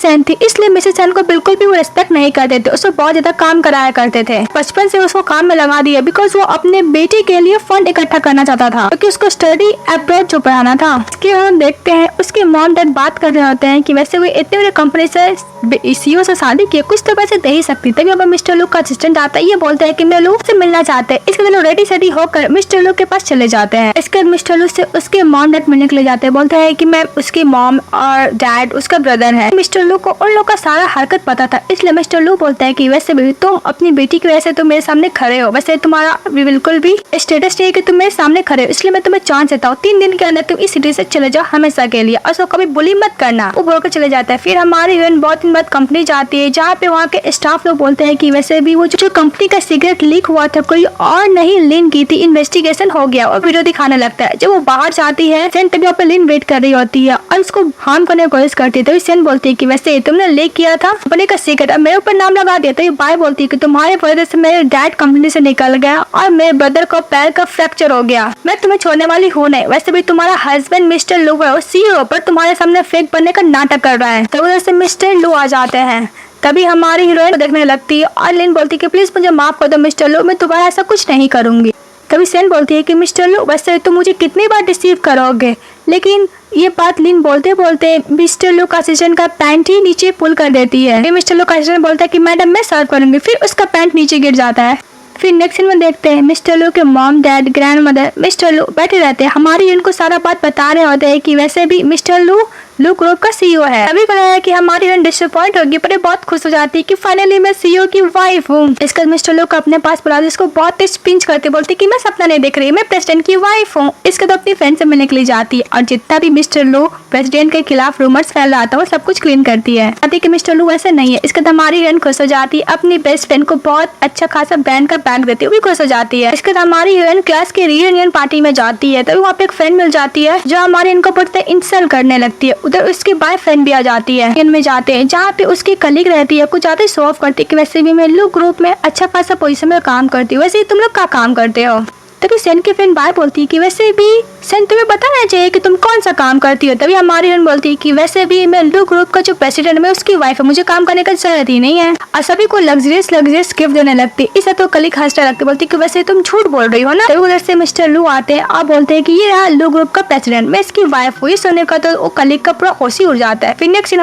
सेन थी, इसलिए मिसेस सेन को बिल्कुल भी वो रिस्पेक्ट नहीं करते थे। उसको बहुत ज्यादा काम कराया करते थे। बचपन से उसको काम में लगा दिया बिकॉज वो अपने बेटे के लिए फंड इकट्ठा करना चाहता था, क्योंकि उसको स्टडी अब्रॉड जो पढ़ाना था। इसके हम देखते हैं उसके मॉम डैड बात कर रहे होते हैं कि वैसे वो इतने बड़े कंपनी से सीईओ से शादी किए, कुछ तो पैसे दे ही सकती। तभी अब मिस्टर लू का असिस्टेंट आता है। ये बोलता है कि मैं लू से मिलना चाहते हैं। इसके बाद रेडी सेडी होकर मिस्टर लू के पास चले जाते हैं। इसके बाद मिस्टर लू से उसके मॉम डैड मिलने के लिए जाते हैं। बोलते हैं कि मैं उसकी मॉम और डैड उसका ब्रदर है। मिस्टर लू को उन लोग का सारा हरकत पता था, इसलिए मिस्टर लू बोलता है कि वैसे भी तुम अपनी बेटी की वजह से तुम मेरे सामने खड़े हो, वैसे तुम्हारा बिल्कुल भी स्टेटस नहीं है कि तुम मेरे सामने खड़े हो, इसलिए मैं तुम्हें चांस देता हूँ 3 दिन के अंदर तुम इस सिटी से चले जाओ हमेशा के लिए, और उसको कभी बुली मत करना। वो बोलकर चले जाता है। फिर हमारी हीरोइन बहुत दिन बाद कंपनी जाती है जहाँ पे वहाँ के स्टाफ लोग बोलते हैं कि वैसे भी वो जो कंपनी का सिगरेट लीक हुआ था कोई और नहीं लिन की थी, इन्वेस्टिगेशन हो गया और वीडियो दिखाने लगता है। जब वो बाहर जाती है सेन तभी वहाँ पे लिन वेट कर रही होती है और उसको हार्म करने की कोशिश करती है। तभी सेन बोलती है कि वैसे तुमने लीक किया था कंपनी का सिगरेट, अब मेरे ऊपर नाम लगा दिया। तो बाय बोलती है कि तुम्हारे वजह से मेरे डैड कंपनी से निकल गया और मेरे ब्रदर को पैर का फ्रैक्चर हो गया, मैं तुम्हें छोड़ने वाली हूँ नहीं। वैसे भी तुम्हारा हस्बैंड मिस्टर लू है, सीईओ पर तुम्हारे सामने फेक बनने का नाटक कर रहा है। तो उधर से मिस्टर लू आ जाते हैं। तभी हमारी हीरोइन को देखने लगती है और लिन बोलती है कि प्लीज मुझे माफ कर दो मिस्टर लू, मैं दोबारा ऐसा कुछ नहीं करूंगी। तभी सेन बोलती है कि मिस्टर लू वैसे तुम मुझे कितनी बार डिसीव करोगे, लेकिन ये बात लिन बोलते बोलते मिस्टर लू का असिस्टेंट का पैंट ही नीचे पुल कर देती है। मिस्टर लू का असिस्टेंट बोलता है कि मैडम मैं सर्व करूंगी, फिर उसका पैंट नीचे गिर जाता है। फिर नेक्स्ट सीन में देखते हैं मिस्टर लू के mom dad grand mother mister लू बैठे रहते हैं। हमारी इनको सारा बात बता रहे होते हैं कि वैसे भी मिस्टर लू ग्रुप का सीईओ है। अभी कहना है कि हमारी हीरोइन डिसअपॉइंट होगी पर ये बहुत खुश हो जाती है कि फाइनली मैं सीईओ की वाइफ हूँ। इसका मिस्टर लू को अपने पास बुला इसको बहुत तेज पिंच करते बोलती कि मैं सपना नहीं देख रही, मैं प्रेसिडेंट की वाइफ हूँ। इसके तो अपनी फ्रेंड से मिलने के लिए जाती है और जितना भी मिस्टर लू प्रेसिडेंट के खिलाफ रूमर्स फैल रहा था वो सब कुछ क्लीन करती है। आती कि मिस्टर लू ऐसे नहीं है। इसके हमारी हीरोइन खुश हो जाती है, अपनी बेस्ट फ्रेंड को बहुत अच्छा खासा ब्रांड का बैग देती है, वो भी खुश हो जाती है। इसके हमारी हीरोइन क्लास के रियूनियन पार्टी में जाती है। तभी वहाँ पे एक फ्रेंड मिल जाती है जो हमारे इनको पढ़ते इंसल्ट करने लगती है। उधर उसकी बाय फ्रेंड भी आ जाती है। इनमें जाते हैं जहाँ पे उसकी कलीग रहती है, कुछ ज्यादा शो ऑफ करती है कि वैसे भी मैं लू ग्रुप में अच्छा खासा पोजीशन में काम करती हूँ, वैसे ही तुम लोग क्या काम करते हो। तभी सेन की फ्रेंड बाय बोलती है कि वैसे भी सेन तुम्हें बताना चाहिए कि तुम कौन सा काम करती हो। तभी हमारी फ्रेंड बोलती है कि वैसे भी मैं लू ग्रुप का जो प्रेसिडेंट है उसकी वाइफ है, मुझे काम करने का जरूरत ही नहीं है। और सभी को लग्जरियस गिफ्ट देने लगती है। इसे तो कलीग हंसने लगती बोलती कि वैसे तुम झूठ बोल रही हो ना। तभी उधर से मिस्टर लू आते हैं और बोलते हैं कि ये रहा लू ग्रुप का प्रेसिडेंट, मैं इसकी वाइफ हुई। सुनने का तो कलीग का पूरा होश ही उड़ जाता है। फिर नेक्स्ट